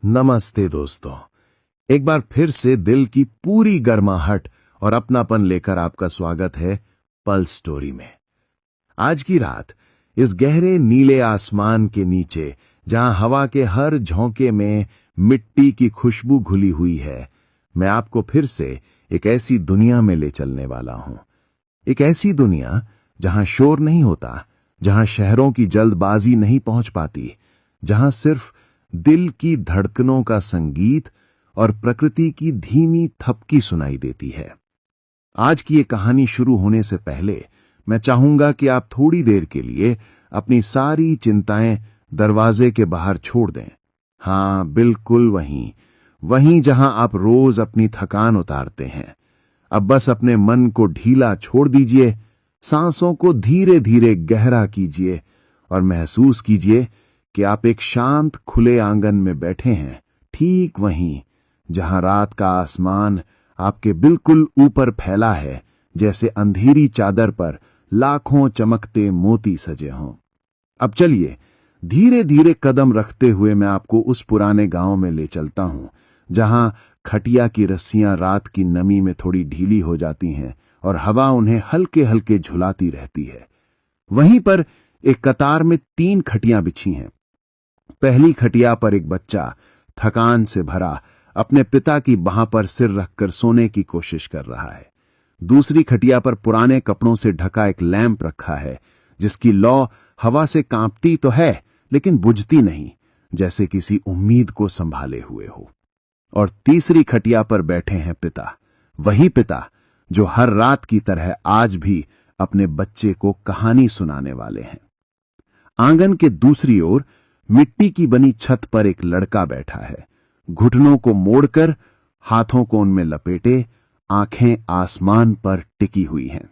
नमस्ते दोस्तों। एक बार फिर से दिल की पूरी गर्माहट और अपनापन लेकर आपका स्वागत है पल्स स्टोरी में। आज की रात इस गहरे नीले आसमान के नीचे, जहां हवा के हर झोंके में मिट्टी की खुशबू घुली हुई है, मैं आपको फिर से एक ऐसी दुनिया में ले चलने वाला हूं। एक ऐसी दुनिया जहां शोर नहीं होता, जहां शहरों की जल्दबाजी नहीं पहुंच पाती, जहां सिर्फ दिल की धड़कनों का संगीत और प्रकृति की धीमी थपकी सुनाई देती है। आज की ये कहानी शुरू होने से पहले मैं चाहूंगा कि आप थोड़ी देर के लिए अपनी सारी चिंताएं दरवाजे के बाहर छोड़ दें। हां, बिल्कुल वहीं जहां आप रोज अपनी थकान उतारते हैं। अब बस अपने मन को ढीला छोड़ दीजिए, सांसों को धीरे धीरे गहरा कीजिए और महसूस कीजिए कि आप एक शांत खुले आंगन में बैठे हैं, ठीक वहीं जहां रात का आसमान आपके बिल्कुल ऊपर फैला है, जैसे अंधेरी चादर पर लाखों चमकते मोती सजे हों। अब चलिए धीरे धीरे कदम रखते हुए मैं आपको उस पुराने गांव में ले चलता हूं, जहां खटिया की रस्सियां रात की नमी में थोड़ी ढीली हो जाती हैं और हवा उन्हें हल्के हल्के झुलाती रहती है। वहीं पर एक कतार में 3 खटियां बिछी हैं। पहली खटिया पर एक बच्चा थकान से भरा अपने पिता की बाह पर सिर रखकर सोने की कोशिश कर रहा है। दूसरी खटिया पर पुराने कपड़ों से ढका एक लैंप रखा है, जिसकी लौ हवा से कांपती तो है लेकिन बुझती नहीं, जैसे किसी उम्मीद को संभाले हुए हो। और तीसरी खटिया पर बैठे हैं पिता, वही पिता जो हर रात की तरह आज भी अपने बच्चे को कहानी सुनाने वाले हैं। आंगन के दूसरी ओर मिट्टी की बनी छत पर एक लड़का बैठा है, घुटनों को मोड़कर, हाथों को उनमें लपेटे, आंखें आसमान पर टिकी हुई हैं।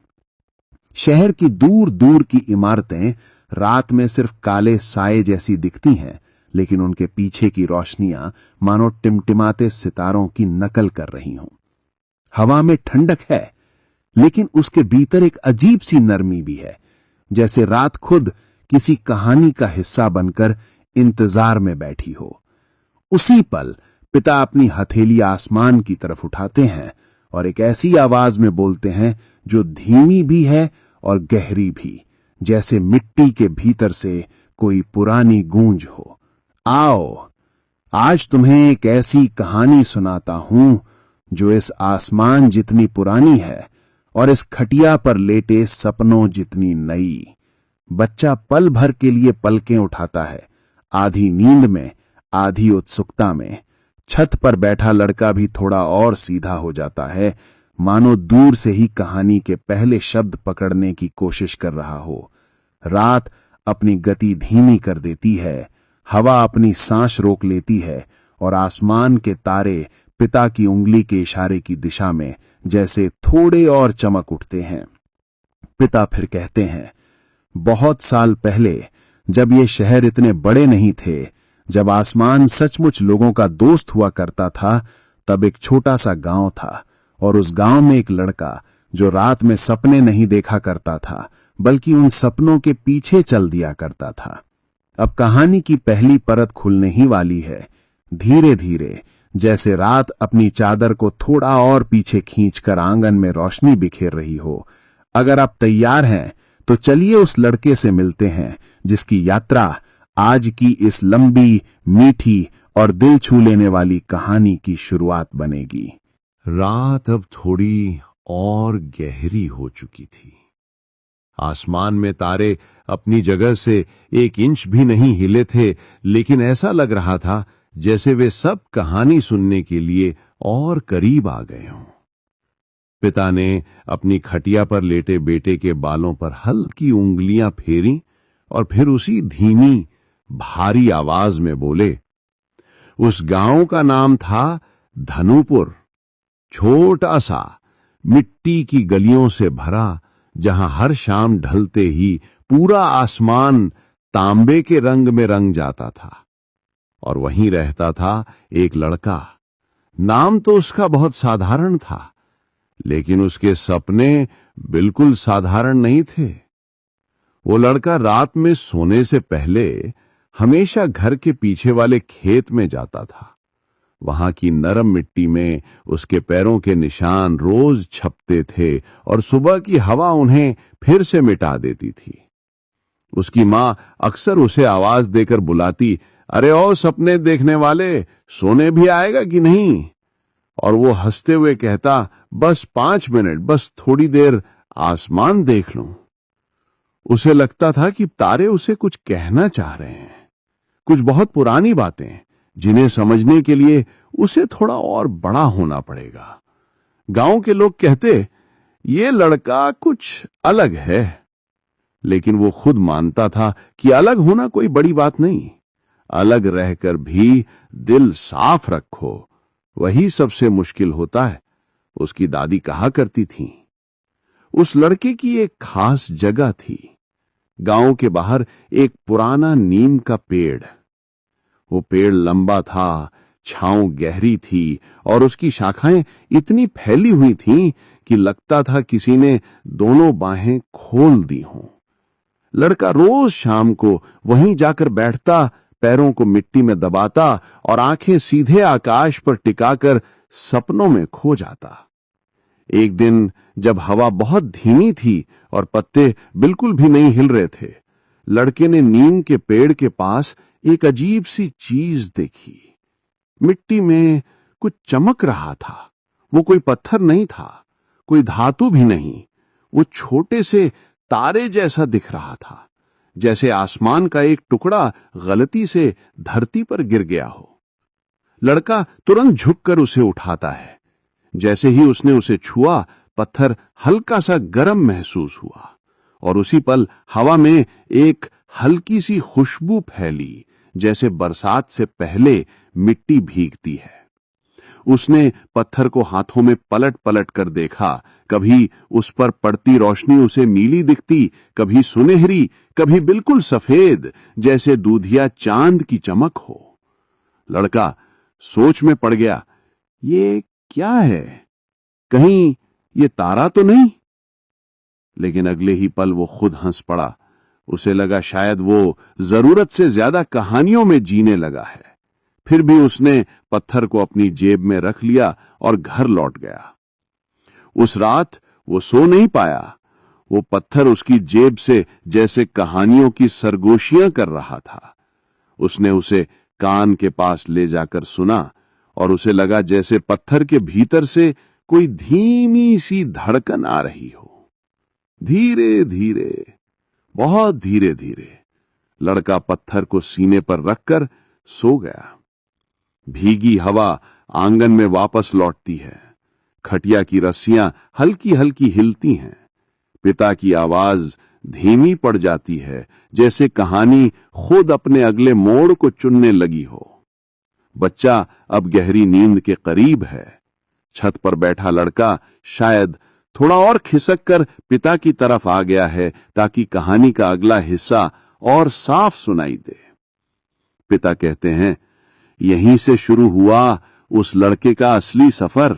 शहर की दूर दूर की इमारतें रात में सिर्फ काले साए जैसी दिखती हैं, लेकिन उनके पीछे की रोशनियां मानो टिमटिमाते सितारों की नकल कर रही हों। हवा में ठंडक है, लेकिन उसके भीतर एक अजीब सी नरमी भी है, जैसे रात खुद किसी कहानी का हिस्सा बनकर इंतजार में बैठी हो। उसी पल पिता अपनी हथेली आसमान की तरफ उठाते हैं और एक ऐसी आवाज में बोलते हैं जो धीमी भी है और गहरी भी, जैसे मिट्टी के भीतर से कोई पुरानी गूंज हो। आओ, आज तुम्हें एक ऐसी कहानी सुनाता हूं जो इस आसमान जितनी पुरानी है और इस खटिया पर लेटे सपनों जितनी नई। बच्चा पल भर के लिए पलकें उठाता है, आधी नींद में, आधी उत्सुकता में। छत पर बैठा लड़का भी थोड़ा और सीधा हो जाता है, मानो दूर से ही कहानी के पहले शब्द पकड़ने की कोशिश कर रहा हो। रात अपनी गति धीमी कर देती है, हवा अपनी सांस रोक लेती है और आसमान के तारे पिता की उंगली के इशारे की दिशा में जैसे थोड़े और चमक उठते हैं। पिता फिर कहते हैं, बहुत साल पहले, जब ये शहर इतने बड़े नहीं थे, जब आसमान सचमुच लोगों का दोस्त हुआ करता था, तब एक छोटा सा गांव था और उस गांव में एक लड़का जो रात में सपने नहीं देखा करता था, बल्कि उन सपनों के पीछे चल दिया करता था। अब कहानी की पहली परत खुलने ही वाली है। धीरे धीरे, जैसे रात अपनी चादर को थोड़ा और पीछे खींचकर आंगन में रोशनी बिखेर रही हो। अगर आप तैयार हैं तो चलिए उस लड़के से मिलते हैं जिसकी यात्रा आज की इस लंबी, मीठी और दिल छू लेने वाली कहानी की शुरुआत बनेगी। रात अब थोड़ी और गहरी हो चुकी थी। आसमान में तारे अपनी जगह से 1 इंच भी नहीं हिले थे, लेकिन ऐसा लग रहा था जैसे वे सब कहानी सुनने के लिए और करीब आ गए हों। पिता ने अपनी खटिया पर लेटे बेटे के बालों पर हल्की उंगलियां फेरी और फिर उसी धीमी, भारी आवाज में बोले। उस गांव का नाम था धनुपुर। छोटा सा, मिट्टी की गलियों से भरा, जहां हर शाम ढलते ही पूरा आसमान तांबे के रंग में रंग जाता था। और वहीं रहता था एक लड़का। नाम तो उसका बहुत साधारण था, लेकिन उसके सपने बिल्कुल साधारण नहीं थे। वो लड़का रात में सोने से पहले हमेशा घर के पीछे वाले खेत में जाता था। वहां की नरम मिट्टी में उसके पैरों के निशान रोज छपते थे और सुबह की हवा उन्हें फिर से मिटा देती थी। उसकी मां अक्सर उसे आवाज देकर बुलाती, अरे ओ सपने देखने वाले, सोने भी आएगा कि नहीं? और वो हंसते हुए कहता, बस 5 मिनट, बस थोड़ी देर आसमान देख लूं। उसे लगता था कि तारे उसे कुछ कहना चाह रहे हैं, कुछ बहुत पुरानी बातें जिन्हें समझने के लिए उसे थोड़ा और बड़ा होना पड़ेगा। गांव के लोग कहते, ये लड़का कुछ अलग है, लेकिन वो खुद मानता था कि अलग होना कोई बड़ी बात नहीं। अलग रहकर भी दिल साफ रखो, वही सबसे मुश्किल होता है, उसकी दादी कहा करती थी। उस लड़के की एक खास जगह थी। गांव के बाहर एक पुराना नीम का पेड़। वो पेड़ लंबा था, छांव गहरी थी और उसकी शाखाएं इतनी फैली हुई थीं कि लगता था किसी ने दोनों बाहें खोल दी हों। लड़का रोज शाम को वहीं जाकर बैठता, पैरों को मिट्टी में दबाता और आंखें सीधे आकाश पर टिकाकर सपनों में खो जाता। एक दिन जब हवा बहुत धीमी थी और पत्ते बिल्कुल भी नहीं हिल रहे थे, लड़के ने नीम के पेड़ के पास एक अजीब सी चीज देखी। मिट्टी में कुछ चमक रहा था। वो कोई पत्थर नहीं था, कोई धातु भी नहीं। वो छोटे से तारे जैसा दिख रहा था, जैसे आसमान का एक टुकड़ा गलती से धरती पर गिर गया हो। लड़का तुरंत झुककर उसे उठाता है। जैसे ही उसने उसे छुआ, पत्थर हल्का सा गर्म महसूस हुआ और उसी पल हवा में एक हल्की सी खुशबू फैली, जैसे बरसात से पहले मिट्टी भीगती है। उसने पत्थर को हाथों में पलट पलट कर देखा। कभी उस पर पड़ती रोशनी उसे नीली दिखती, कभी सुनहरी, कभी बिल्कुल सफेद, जैसे दूधिया चांद की चमक हो। लड़का सोच में पड़ गया, ये क्या है? कहीं ये तारा तो नहीं? लेकिन अगले ही पल वो खुद हंस पड़ा। उसे लगा शायद वो जरूरत से ज्यादा कहानियों में जीने लगा है। फिर भी उसने पत्थर को अपनी जेब में रख लिया और घर लौट गया। उस रात वो सो नहीं पाया। वो पत्थर उसकी जेब से जैसे कहानियों की सरगोशियां कर रहा था। उसने उसे कान के पास ले जाकर सुना और उसे लगा जैसे पत्थर के भीतर से कोई धीमी सी धड़कन आ रही हो। धीरे धीरे, बहुत धीरे धीरे लड़का पत्थर को सीने पर रखकर सो गया। भीगी हवा आंगन में वापस लौटती है। खटिया की रस्सियां हल्की हल्की हिलती हैं। पिता की आवाज धीमी पड़ जाती है, जैसे कहानी खुद अपने अगले मोड़ को चुनने लगी हो। बच्चा अब गहरी नींद के करीब है। छत पर बैठा लड़का शायद थोड़ा और खिसक कर पिता की तरफ आ गया है, ताकि कहानी का अगला हिस्सा और साफ सुनाई दे। पिता कहते हैं, यहीं से शुरू हुआ उस लड़के का असली सफर।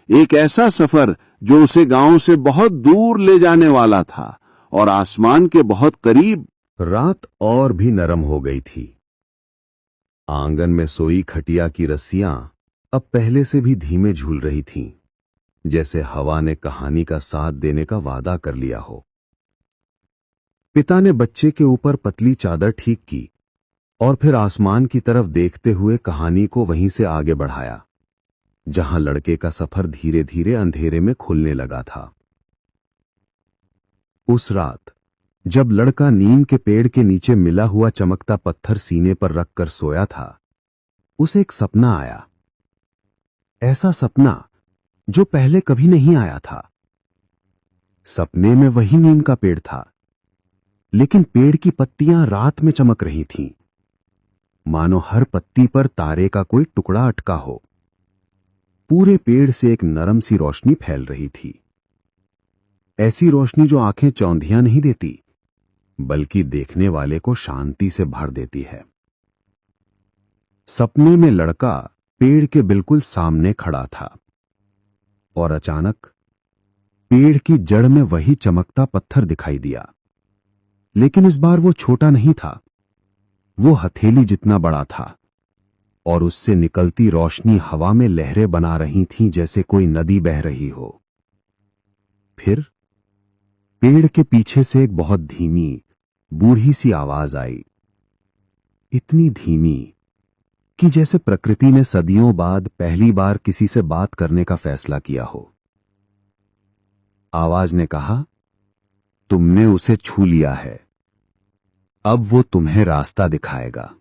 एक ऐसा सफर जो उसे गांव से बहुत दूर ले जाने वाला था और आसमान के बहुत करीब। रात और भी नरम हो गई थी। आंगन में सोई खटिया की रस्सियां अब पहले से भी धीमे झूल रही थीं, जैसे हवा ने कहानी का साथ देने का वादा कर लिया हो। पिता ने बच्चे के ऊपर पतली चादर ठीक की और फिर आसमान की तरफ देखते हुए कहानी को वहीं से आगे बढ़ाया, जहां लड़के का सफर धीरे धीरे अंधेरे में खुलने लगा था। उस रात जब लड़का नीम के पेड़ के नीचे मिला हुआ चमकता पत्थर सीने पर रखकर सोया था, उसे एक सपना आया। ऐसा सपना जो पहले कभी नहीं आया था। सपने में वही नीम का पेड़ था, लेकिन पेड़ की पत्तियां रात में चमक रही थीं, मानो हर पत्ती पर तारे का कोई टुकड़ा अटका हो। पूरे पेड़ से एक नरम सी रोशनी फैल रही थी, ऐसी रोशनी जो आंखें चौंधियां नहीं देती, बल्कि देखने वाले को शांति से भर देती है। सपने में लड़का पेड़ के बिल्कुल सामने खड़ा था और अचानक पेड़ की जड़ में वही चमकता पत्थर दिखाई दिया। लेकिन इस बार वो छोटा नहीं था, वो हथेली जितना बड़ा था। और उससे निकलती रोशनी हवा में लहरें बना रही थीं, जैसे कोई नदी बह रही हो। फिर पेड़ के पीछे से एक बहुत धीमी, बूढ़ी सी आवाज आई, इतनी धीमी कि जैसे प्रकृति ने सदियों बाद पहली बार किसी से बात करने का फैसला किया हो। आवाज ने कहा, तुमने उसे छू लिया है, अब वो तुम्हें रास्ता दिखाएगा।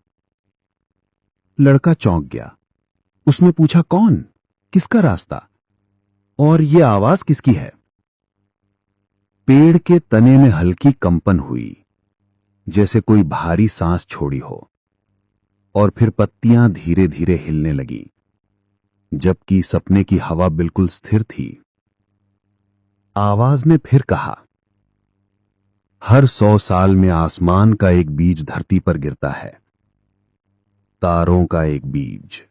लड़का चौंक गया। उसने पूछा, कौन, किसका रास्ता, और ये आवाज किसकी है? पेड़ के तने में हल्की कंपन हुई, जैसे कोई भारी सांस छोड़ी हो, और फिर पत्तियां धीरे धीरे हिलने लगी, जबकि सपने की हवा बिल्कुल स्थिर थी। आवाज ने फिर कहा, हर 100 साल में आसमान का एक बीज धरती पर गिरता है, तारों का एक बीज।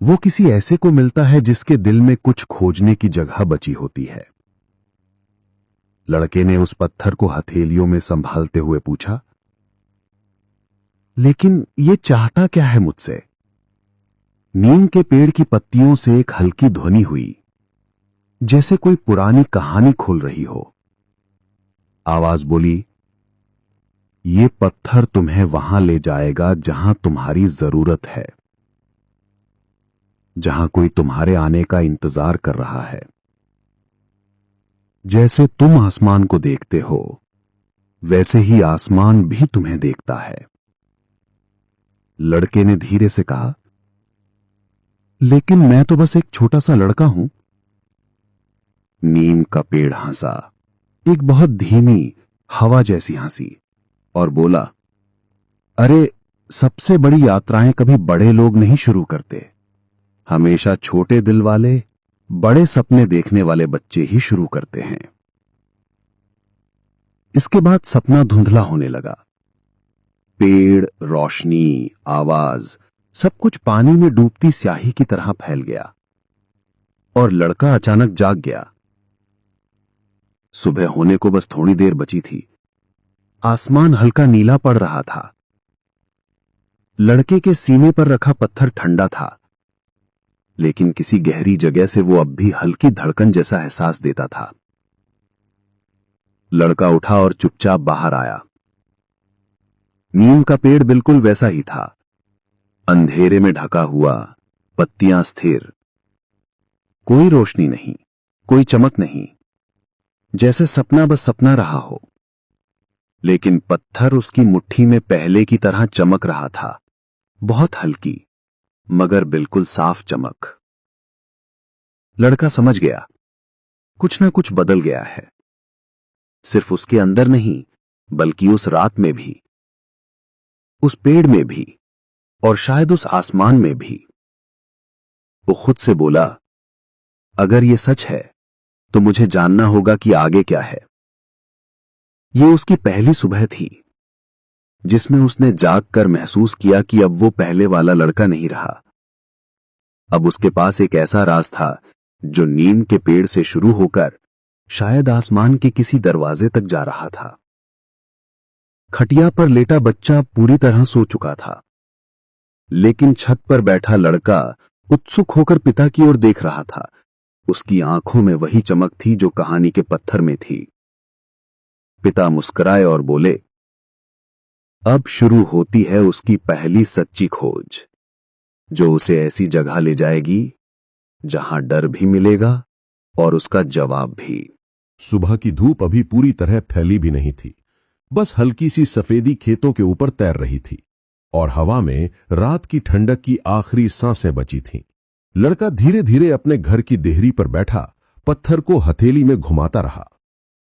वो किसी ऐसे को मिलता है जिसके दिल में कुछ खोजने की जगह बची होती है। लड़के ने उस पत्थर को हथेलियों में संभालते हुए पूछा, लेकिन ये चाहता क्या है मुझसे? नीम के पेड़ की पत्तियों से एक हल्की ध्वनि हुई, जैसे कोई पुरानी कहानी खोल रही हो। आवाज बोली, ये पत्थर तुम्हें वहां ले जाएगा जहां तुम्हारी जरूरत है, जहां कोई तुम्हारे आने का इंतजार कर रहा है। जैसे तुम आसमान को देखते हो, वैसे ही आसमान भी तुम्हें देखता है। लड़के ने धीरे से कहा, लेकिन मैं तो बस एक छोटा सा लड़का हूं। नीम का पेड़ हंसा, एक बहुत धीमी, हवा जैसी हंसी, और बोला, अरे, सबसे बड़ी यात्राएं कभी बड़े लोग नहीं शुरू करते, हमेशा छोटे दिल वाले, बड़े सपने देखने वाले बच्चे ही शुरू करते हैं। इसके बाद सपना धुंधला होने लगा। पेड़, रोशनी, आवाज, सब कुछ पानी में डूबती स्याही की तरह फैल गया, और लड़का अचानक जाग गया। सुबह होने को बस थोड़ी देर बची थी। आसमान हल्का नीला पड़ रहा था। लड़के के सीने पर रखा पत्थर ठंडा था, लेकिन किसी गहरी जगह से वो अब भी हल्की धड़कन जैसा एहसास देता था। लड़का उठा और चुपचाप बाहर आया। नीम का पेड़ बिल्कुल वैसा ही था, अंधेरे में ढका हुआ, पत्तियां स्थिर, कोई रोशनी नहीं, कोई चमक नहीं, जैसे सपना बस सपना रहा हो। लेकिन पत्थर उसकी मुट्ठी में पहले की तरह चमक रहा था, बहुत हल्की, मगर बिल्कुल साफ चमक। लड़का समझ गया, कुछ ना कुछ बदल गया है, सिर्फ उसके अंदर नहीं, बल्कि उस रात में भी, उस पेड़ में भी, और शायद उस आसमान में भी। वो खुद से बोला, अगर ये सच है तो मुझे जानना होगा कि आगे क्या है। ये उसकी पहली सुबह थी, जिसमें उसने जागकर महसूस किया कि अब वो पहले वाला लड़का नहीं रहा। अब उसके पास एक ऐसा राज था जो नीम के पेड़ से शुरू होकर शायद आसमान के किसी दरवाजे तक जा रहा था। खटिया पर लेटा बच्चा पूरी तरह सो चुका था, लेकिन छत पर बैठा लड़का उत्सुक होकर पिता की ओर देख रहा था। उसकी आंखों में वही चमक थी जो कहानी के पत्थर में थी। पिता मुस्कुराए और बोले, अब शुरू होती है उसकी पहली सच्ची खोज, जो उसे ऐसी जगह ले जाएगी जहां डर भी मिलेगा और उसका जवाब भी। सुबह की धूप अभी पूरी तरह फैली भी नहीं थी, बस हल्की सी सफेदी खेतों के ऊपर तैर रही थी, और हवा में रात की ठंडक की आखिरी सांसें बची थीं। लड़का धीरे धीरे अपने घर की देहरी पर बैठा पत्थर को हथेली में घुमाता रहा।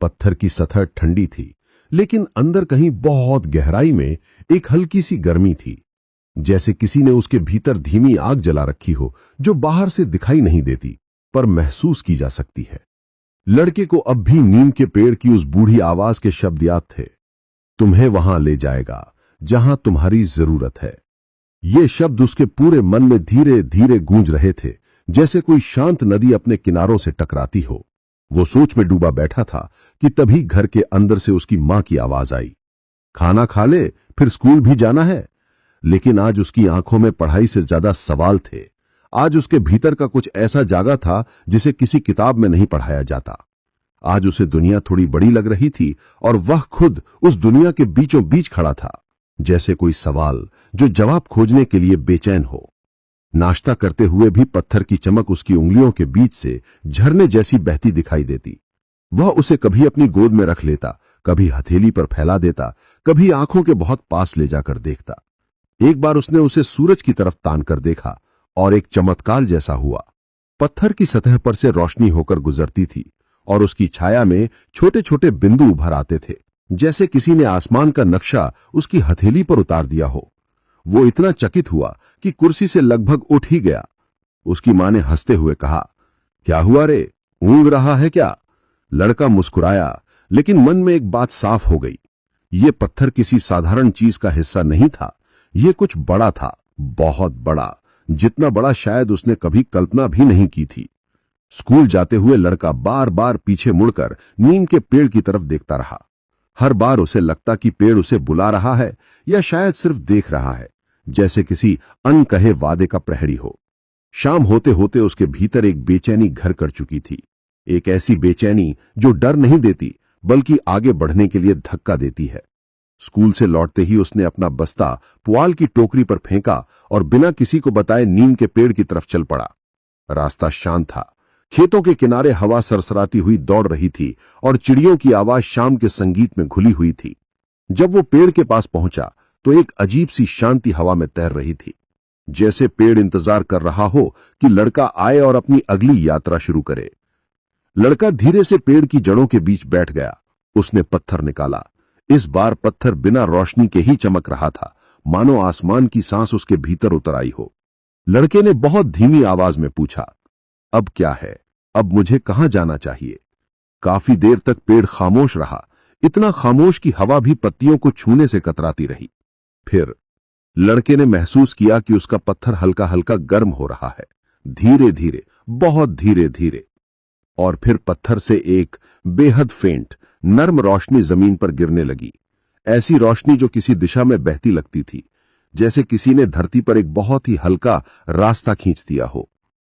पत्थर की सतह ठंडी थी, लेकिन अंदर कहीं बहुत गहराई में एक हल्की सी गर्मी थी, जैसे किसी ने उसके भीतर धीमी आग जला रखी हो, जो बाहर से दिखाई नहीं देती पर महसूस की जा सकती है। लड़के को अब भी नीम के पेड़ की उस बूढ़ी आवाज के शब्द याद थे, तुम्हें वहां ले जाएगा जहां तुम्हारी जरूरत है। ये शब्द उसके पूरे मन में धीरे धीरे गूंज रहे थे, जैसे कोई शांत नदी अपने किनारों से टकराती हो। वो सोच में डूबा बैठा था कि तभी घर के अंदर से उसकी मां की आवाज आई, खाना खा ले, फिर स्कूल भी जाना है। लेकिन आज उसकी आंखों में पढ़ाई से ज्यादा सवाल थे। आज उसके भीतर का कुछ ऐसा जागा था जिसे किसी किताब में नहीं पढ़ाया जाता। आज उसे दुनिया थोड़ी बड़ी लग रही थी और वह खुद उस दुनिया के बीचों बीच खड़ा था, जैसे कोई सवाल जो जवाब खोजने के लिए बेचैन हो। नाश्ता करते हुए भी पत्थर की चमक उसकी उंगलियों के बीच से झरने जैसी बहती दिखाई देती। वह उसे कभी अपनी गोद में रख लेता, कभी हथेली पर फैला देता, कभी आंखों के बहुत पास ले जाकर देखता। एक बार उसने उसे सूरज की तरफ तान कर देखा और एक चमत्कार जैसा हुआ। पत्थर की सतह पर से रोशनी होकर गुजरती थी और उसकी छाया में छोटे छोटे बिंदु उभर आते थे, जैसे किसी ने आसमान का नक्शा उसकी हथेली पर उतार दिया हो। वो इतना चकित हुआ कि कुर्सी से लगभग उठ ही गया। उसकी मां ने हंसते हुए कहा, क्या हुआ रे, ऊँग रहा है क्या? लड़का मुस्कुराया, लेकिन मन में एक बात साफ हो गई। ये पत्थर किसी साधारण चीज का हिस्सा नहीं था। ये कुछ बड़ा था, बहुत बड़ा, जितना बड़ा शायद उसने कभी कल्पना भी नहीं की थी। स्कूल जाते हुए लड़का बार बार पीछे मुड़कर नीम के पेड़ की तरफ देखता रहा। हर बार उसे लगता कि पेड़ उसे बुला रहा है या शायद सिर्फ देख रहा है, जैसे किसी अनकहे वादे का प्रहरी हो। शाम होते होते उसके भीतर एक बेचैनी घर कर चुकी थी। एक ऐसी बेचैनी जो डर नहीं देती बल्कि आगे बढ़ने के लिए धक्का देती है। स्कूल से लौटते ही उसने अपना बस्ता पुआल की टोकरी पर फेंका और बिना किसी को बताए नीम के पेड़ की तरफ चल पड़ा। रास्ता शांत था। खेतों के किनारे हवा सरसराती हुई दौड़ रही थी और चिड़ियों की आवाज शाम के संगीत में घुली हुई थी। जब वो पेड़ के पास पहुंचा तो एक अजीब सी शांति हवा में तैर रही थी, जैसे पेड़ इंतजार कर रहा हो कि लड़का आए और अपनी अगली यात्रा शुरू करे। लड़का धीरे से पेड़ की जड़ों के बीच बैठ गया। उसने पत्थर निकाला। इस बार पत्थर बिना रोशनी के ही चमक रहा था, मानो आसमान की सांस उसके भीतर उतर आई हो। लड़के ने बहुत धीमी आवाज में पूछा, अब क्या है? अब मुझे कहां जाना चाहिए? काफी देर तक पेड़ खामोश रहा, इतना खामोश कि हवा भी पत्तियों को छूने से कतराती रही। फिर लड़के ने महसूस किया कि उसका पत्थर हल्का हल्का गर्म हो रहा है, धीरे धीरे, बहुत धीरे धीरे। और फिर पत्थर से एक बेहद फेंट नर्म रोशनी जमीन पर गिरने लगी। ऐसी रोशनी जो किसी दिशा में बहती लगती थी, जैसे किसी ने धरती पर एक बहुत ही हल्का रास्ता खींच दिया हो।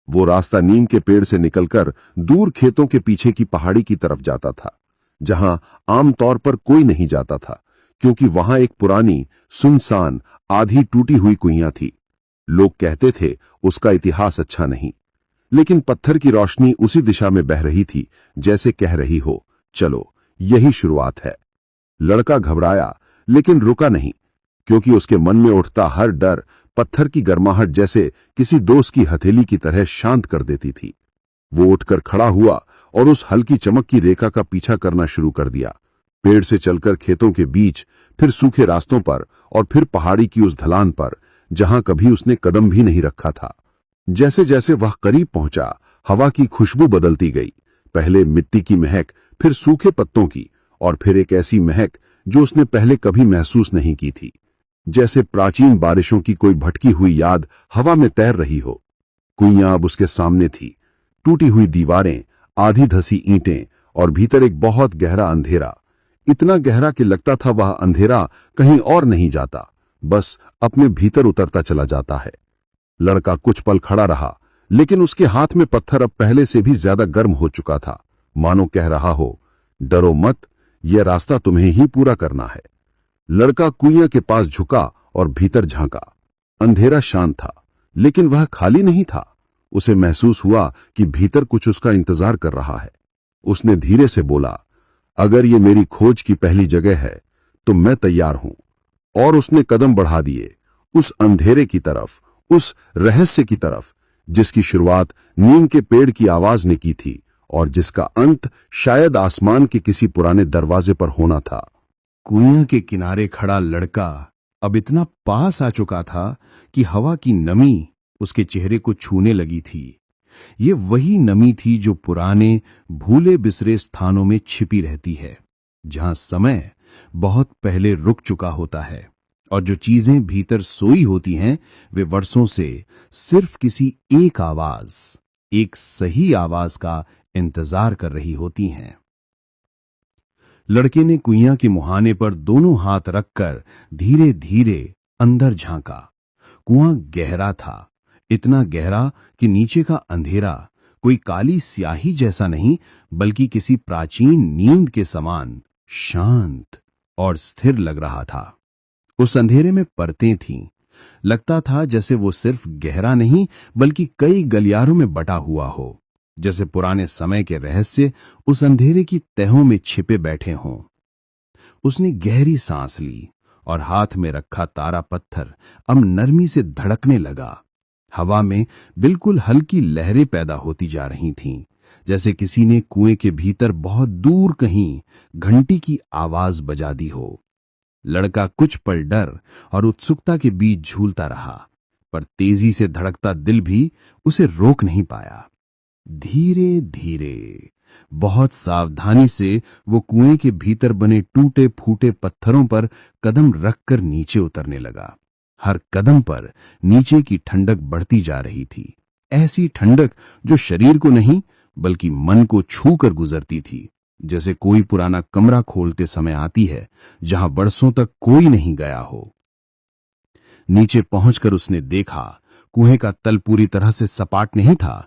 वो रास्ता नीम के पेड़ से निकलकर दूर खेतों के पीछे की पहाड़ी की तरफ जाता था, जहां आमतौर पर कोई नहीं जाता था, क्योंकि वहां एक पुरानी सुनसान आधी टूटी हुई कुइयां थी। लोग कहते थे उसका इतिहास अच्छा नहीं, लेकिन पत्थर की रोशनी उसी दिशा में बह रही थी, जैसे कह रही हो, चलो यही शुरुआत है। लड़का घबराया, लेकिन रुका नहीं, क्योंकि उसके मन में उठता हर डर पत्थर की गर्माहट जैसे किसी दोस्त की हथेली की तरह शांत कर देती थी। वो उठकर खड़ा हुआ और उस हल्की चमक की रेखा का पीछा करना शुरू कर दिया। पेड़ से चलकर खेतों के बीच, फिर सूखे रास्तों पर और फिर पहाड़ी की उस ढलान पर जहां कभी उसने कदम भी नहीं रखा था। जैसे जैसे वह करीब पहुंचा, हवा की खुशबू बदलती गई। पहले मिट्टी की महक, फिर सूखे पत्तों की, और फिर एक ऐसी महक जो उसने पहले कभी महसूस नहीं की थी, जैसे प्राचीन बारिशों की कोई भटकी हुई याद हवा में तैर रही हो। कुइयां अब उसके सामने थी, टूटी हुई दीवारें, आधी धसी ईंटें और भीतर एक बहुत गहरा अंधेरा, इतना गहरा कि लगता था वह अंधेरा कहीं और नहीं जाता, बस अपने भीतर उतरता चला जाता है। लड़का कुछ पल खड़ा रहा, लेकिन उसके हाथ में पत्थर अब पहले से भी ज्यादा गर्म हो चुका था, मानो कह रहा हो, डरो मत, यह रास्ता तुम्हें ही पूरा करना है। लड़का कुइयां के पास झुका और भीतर झांका। अंधेरा शांत था, लेकिन वह खाली नहीं था। उसे महसूस हुआ कि भीतर कुछ उसका इंतजार कर रहा है। उसने धीरे से बोला, अगर ये मेरी खोज की पहली जगह है तो मैं तैयार हूं। और उसने कदम बढ़ा दिए, उस अंधेरे की तरफ, उस रहस्य की तरफ जिसकी शुरुआत नीम के पेड़ की आवाज ने की थी और जिसका अंत शायद आसमान के किसी पुराने दरवाजे पर होना था। कुइयां के किनारे खड़ा लड़का अब इतना पास आ चुका था कि हवा की नमी उसके चेहरे को छूने लगी थी। ये वही नमी थी जो पुराने भूले बिसरे स्थानों में छिपी रहती है, जहां समय बहुत पहले रुक चुका होता है और जो चीजें भीतर सोई होती हैं वे वर्षों से सिर्फ किसी एक आवाज, एक सही आवाज का इंतजार कर रही होती हैं। लड़के ने कुइयां के मुहाने पर दोनों हाथ रखकर धीरे धीरे अंदर झांका। कुआं गहरा था, इतना गहरा कि नीचे का अंधेरा कोई काली स्याही जैसा नहीं, बल्कि किसी प्राचीन नींद के समान शांत और स्थिर लग रहा था। उस अंधेरे में परतें थीं। लगता था जैसे वो सिर्फ गहरा नहीं, बल्कि कई गलियारों में बटा हुआ हो, जैसे पुराने समय के रहस्य उस अंधेरे की तहों में छिपे बैठे हों। उसने गहरी सांस ली और हाथ में रखा तारा पत्थर अब नरमी से धड़कने लगा। हवा में बिल्कुल हल्की लहरें पैदा होती जा रही थीं, जैसे किसी ने कुएं के भीतर बहुत दूर कहीं घंटी की आवाज बजा दी हो। लड़का कुछ पल डर और उत्सुकता के बीच झूलता रहा, पर तेजी से धड़कता दिल भी उसे रोक नहीं पाया। धीरे धीरे, बहुत सावधानी से वो कुएं के भीतर बने टूटे फूटे पत्थरों पर कदम रखकर नीचे उतरने लगा। हर कदम पर नीचे की ठंडक बढ़ती जा रही थी, ऐसी ठंडक जो शरीर को नहीं बल्कि मन को छू कर गुजरती थी, जैसे कोई पुराना कमरा खोलते समय आती है जहां बरसों तक कोई नहीं गया हो। नीचे पहुंचकर उसने देखा, कुएं का तल पूरी तरह से सपाट नहीं था।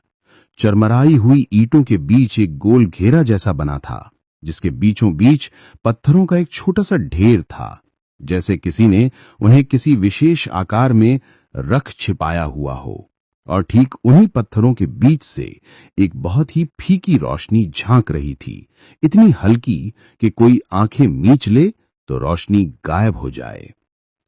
चरमराई हुई ईंटों के बीच एक गोल घेरा जैसा बना था, जिसके बीचों बीच पत्थरों का एक छोटा सा ढेर था, जैसे किसी ने उन्हें किसी विशेष आकार में रख छिपाया हुआ हो। और ठीक उन्हीं पत्थरों के बीच से एक बहुत ही फीकी रोशनी झांक रही थी, इतनी हल्की कि कोई आंखें मीच ले तो रोशनी गायब हो जाए।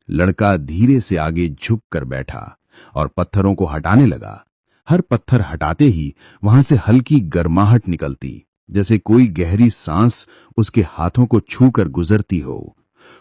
लड़का धीरे से आगे झुक कर बैठा और पत्थरों को हटाने लगा। हर पत्थर हटाते ही वहां से हल्की गर्माहट निकलती, जैसे कोई गहरी सांस उसके हाथों को छूकर गुजरती हो।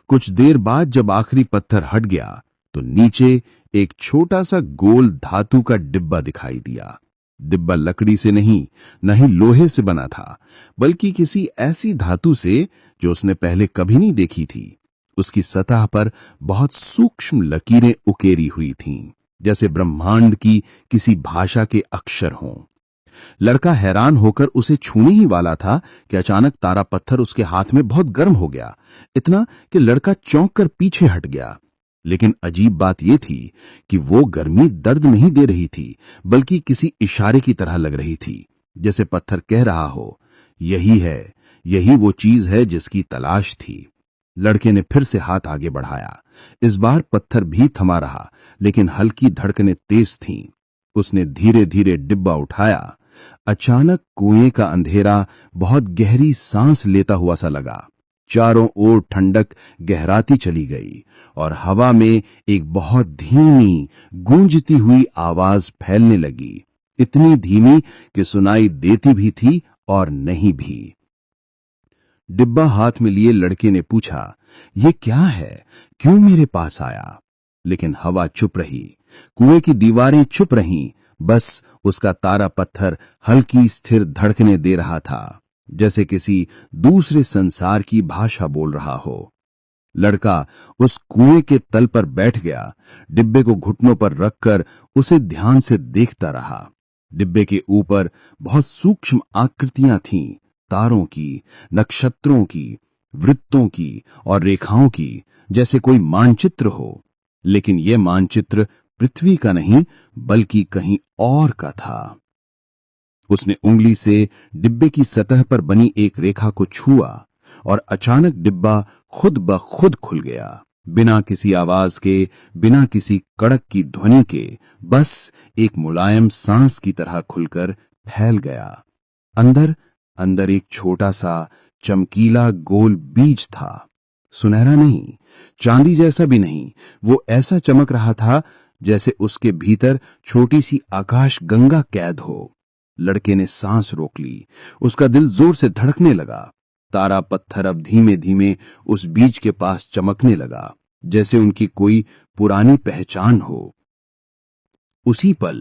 कुछ देर बाद जब आखिरी पत्थर हट गया तो नीचे एक छोटा सा गोल धातु का डिब्बा दिखाई दिया। डिब्बा लकड़ी से नहीं, न ही लोहे से बना था, बल्कि किसी ऐसी धातु से जो उसने पहले कभी नहीं देखी थी। उसकी सतह पर बहुत सूक्ष्म लकीरें उकेरी हुई थीं, जैसे ब्रह्मांड की किसी भाषा के अक्षर हों। लड़का हैरान होकर उसे छूने ही वाला था कि अचानक तारा पत्थर उसके हाथ में बहुत गर्म हो गया, इतना कि लड़का चौंक कर पीछे हट गया। लेकिन अजीब बात यह थी कि वो गर्मी दर्द नहीं दे रही थी, बल्कि किसी इशारे की तरह लग रही थी, जैसे पत्थर कह रहा हो, यही है, यही वो चीज है जिसकी तलाश थी। लड़के ने फिर से हाथ आगे बढ़ाया। इस बार पत्थर भी थमा रहा, लेकिन हल्की धड़कनें तेज थीं। उसने धीरे धीरे डिब्बा उठाया। अचानक कुएं का अंधेरा बहुत गहरी सांस लेता हुआ सा लगा। चारों ओर ठंडक गहराती चली गई और हवा में एक बहुत धीमी गूंजती हुई आवाज फैलने लगी, इतनी धीमी कि सुनाई देती भी थी और नहीं भी। डिब्बा हाथ में लिए लड़के ने पूछा, ये क्या है, क्यों मेरे पास आया? लेकिन हवा चुप रही, कुएं की दीवारें चुप रहीं, बस उसका तारा पत्थर हल्की स्थिर धड़कने दे रहा था, जैसे किसी दूसरे संसार की भाषा बोल रहा हो। लड़का उस कुएं के तल पर बैठ गया, डिब्बे को घुटनों पर रखकर उसे ध्यान से देखता रहा। डिब्बे के ऊपर बहुत सूक्ष्म आकृतियां थीं, तारों की, नक्षत्रों की, वृत्तों की और रेखाओं की, जैसे कोई मानचित्र हो। लेकिन यह मानचित्र पृथ्वी का नहीं, बल्कि कहीं और का था। उसने उंगली से डिब्बे की सतह पर बनी एक रेखा को छुआ और अचानक डिब्बा खुद ब खुद खुल गया, बिना किसी आवाज के, बिना किसी कड़क की ध्वनि के, बस एक मुलायम सांस की तरह खुलकर फैल गया। अंदर अंदर एक छोटा सा चमकीला गोल बीज था, सुनहरा नहीं, चांदी जैसा भी नहीं, वो ऐसा चमक रहा था जैसे उसके भीतर छोटी सी आकाश गंगा कैद हो। लड़के ने सांस रोक ली, उसका दिल जोर से धड़कने लगा। तारा पत्थर अब धीमे धीमे उस बीज के पास चमकने लगा, जैसे उनकी कोई पुरानी पहचान हो। उसी पल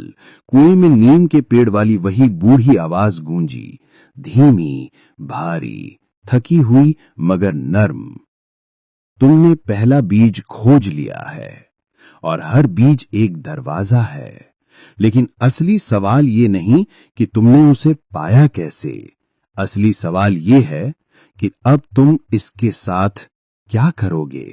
कुएं में नीम के पेड़ वाली वही बूढ़ी आवाज गूंजी, धीमी, भारी, थकी हुई मगर नर्म। तुमने पहला बीज खोज लिया है और हर बीज एक दरवाजा है, लेकिन असली सवाल ये नहीं कि तुमने उसे पाया कैसे। असली सवाल ये है कि अब तुम इसके साथ क्या करोगे।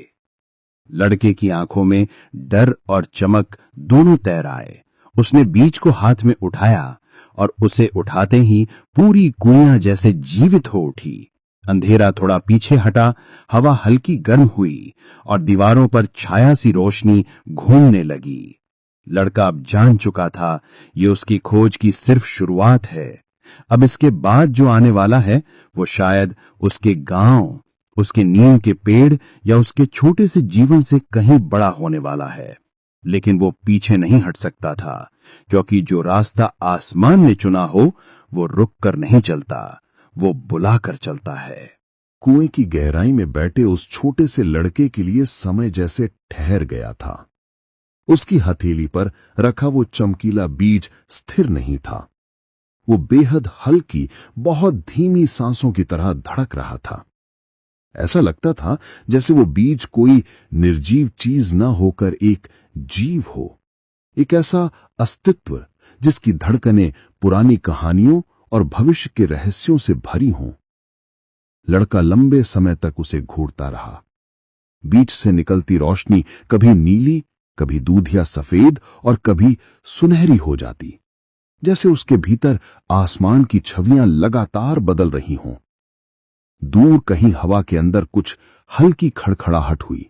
लड़के की आंखों में डर और चमक दोनों तैर आए। उसने बीज को हाथ में उठाया और उसे उठाते ही पूरी कुइयां जैसे जीवित हो उठी। अंधेरा थोड़ा पीछे हटा, हवा हल्की गर्म हुई और दीवारों पर छाया सी रोशनी घूमने लगी। लड़का अब जान चुका था ये उसकी खोज की सिर्फ शुरुआत है। अब इसके बाद जो आने वाला है वो शायद उसके गांव, उसके नीम के पेड़ या उसके छोटे से जीवन से कहीं बड़ा होने वाला है। लेकिन वो पीछे नहीं हट सकता था, क्योंकि जो रास्ता आसमान ने चुना हो वो रुक कर नहीं चलता, वो बुला कर चलता है। कुएं की गहराई में बैठे उस छोटे से लड़के के लिए समय जैसे ठहर गया था। उसकी हथेली पर रखा वो चमकीला बीज स्थिर नहीं था। वो बेहद हल्की, बहुत धीमी सांसों की तरह धड़क रहा था। ऐसा लगता था जैसे वो बीज कोई निर्जीव चीज न होकर एक जीव हो, एक ऐसा अस्तित्व जिसकी धड़कनें पुरानी कहानियों और भविष्य के रहस्यों से भरी हों। लड़का लंबे समय तक उसे घूरता रहा। बीज से निकलती रोशनी कभी नीली, कभी दूधिया सफेद और कभी सुनहरी हो जाती, जैसे उसके भीतर आसमान की छवियां लगातार बदल रही हों। दूर कहीं हवा के अंदर कुछ हल्की खड़खड़ाहट हुई।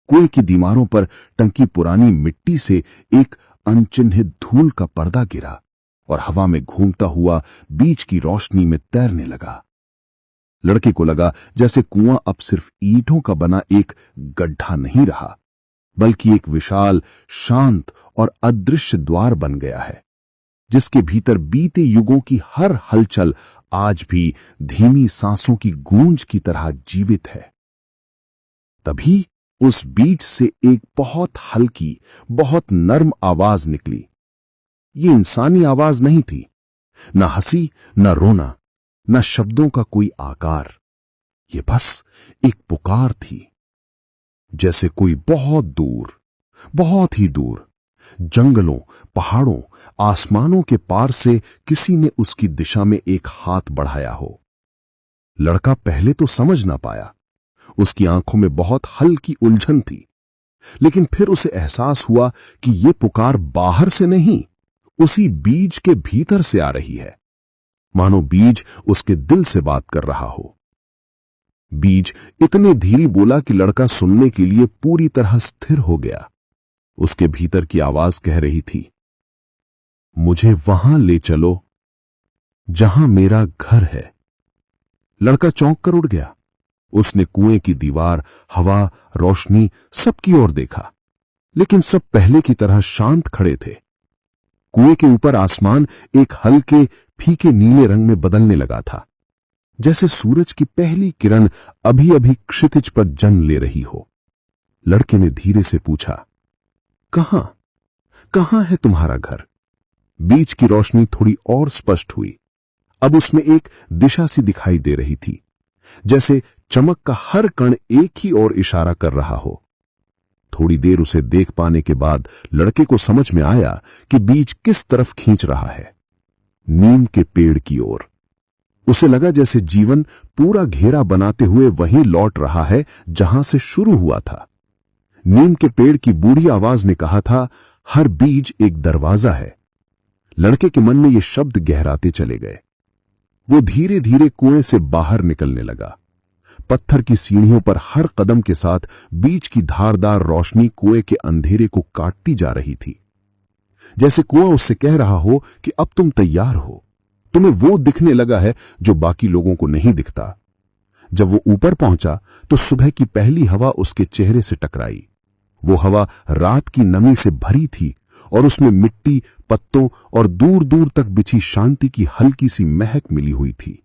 कुएं की दीवारों पर टंकी पुरानी मिट्टी से एक अनचिन्हित धूल का पर्दा गिरा और हवा में घूमता हुआ बीच की रोशनी में तैरने लगा। लड़के को लगा जैसे कुआं अब सिर्फ ईंटों का बना एक गड्ढा नहीं रहा, बल्कि एक विशाल, शांत और अदृश्य द्वार बन गया है, जिसके भीतर बीते युगों की हर हलचल आज भी धीमी सांसों की गूंज की तरह जीवित है। तभी उस बीच से एक बहुत हल्की, बहुत नर्म आवाज निकली। ये इंसानी आवाज नहीं थी, न हंसी, न रोना, न शब्दों का कोई आकार। ये बस एक पुकार थी, जैसे कोई बहुत दूर, बहुत ही दूर, जंगलों, पहाड़ों, आसमानों के पार से किसी ने उसकी दिशा में एक हाथ बढ़ाया हो। लड़का पहले तो समझ ना पाया। उसकी आंखों में बहुत हल्की उलझन थी, लेकिन फिर उसे एहसास हुआ कि यह पुकार बाहर से नहीं, उसी बीज के भीतर से आ रही है, मानो बीज उसके दिल से बात कर रहा हो। बीज इतने धीरे बोला कि लड़का सुनने के लिए पूरी तरह स्थिर हो गया। उसके भीतर की आवाज कह रही थी, मुझे वहां ले चलो जहां मेरा घर है। लड़का चौंक कर उठ गया। उसने कुएं की दीवार, हवा, रोशनी सबकी ओर देखा, लेकिन सब पहले की तरह शांत खड़े थे। कुएं के ऊपर आसमान एक हल्के, फीके नीले रंग में बदलने लगा था, जैसे सूरज की पहली किरण अभी अभी क्षितिज पर जन्म ले रही हो। लड़के ने धीरे से पूछा, कहां है तुम्हारा घर? बीच की रोशनी थोड़ी और स्पष्ट हुई। अब उसमें एक दिशा सी दिखाई दे रही थी, जैसे चमक का हर कण एक ही ओर इशारा कर रहा हो। थोड़ी देर उसे देख पाने के बाद लड़के को समझ में आया कि बीज किस तरफ खींच रहा है, नीम के पेड़ की ओर। उसे लगा जैसे जीवन पूरा घेरा बनाते हुए वहीं लौट रहा है जहां से शुरू हुआ था। नीम के पेड़ की बूढ़ी आवाज ने कहा था, हर बीज एक दरवाजा है। लड़के के मन में ये शब्द गहराते चले गए। वो धीरे धीरे कुएं से बाहर निकलने लगा। पत्थर की सीढ़ियों पर हर कदम के साथ बीच की धारदार रोशनी कुएं के अंधेरे को काटती जा रही थी, जैसे कुआं उससे कह रहा हो कि अब तुम तैयार हो, तुम्हें वो दिखने लगा है जो बाकी लोगों को नहीं दिखता। जब वो ऊपर पहुंचा तो सुबह की पहली हवा उसके चेहरे से टकराई। वो हवा रात की नमी से भरी थी और उसमें मिट्टी, पत्तों और दूर दूर तक बिछी शांति की हल्की सी महक मिली हुई थी।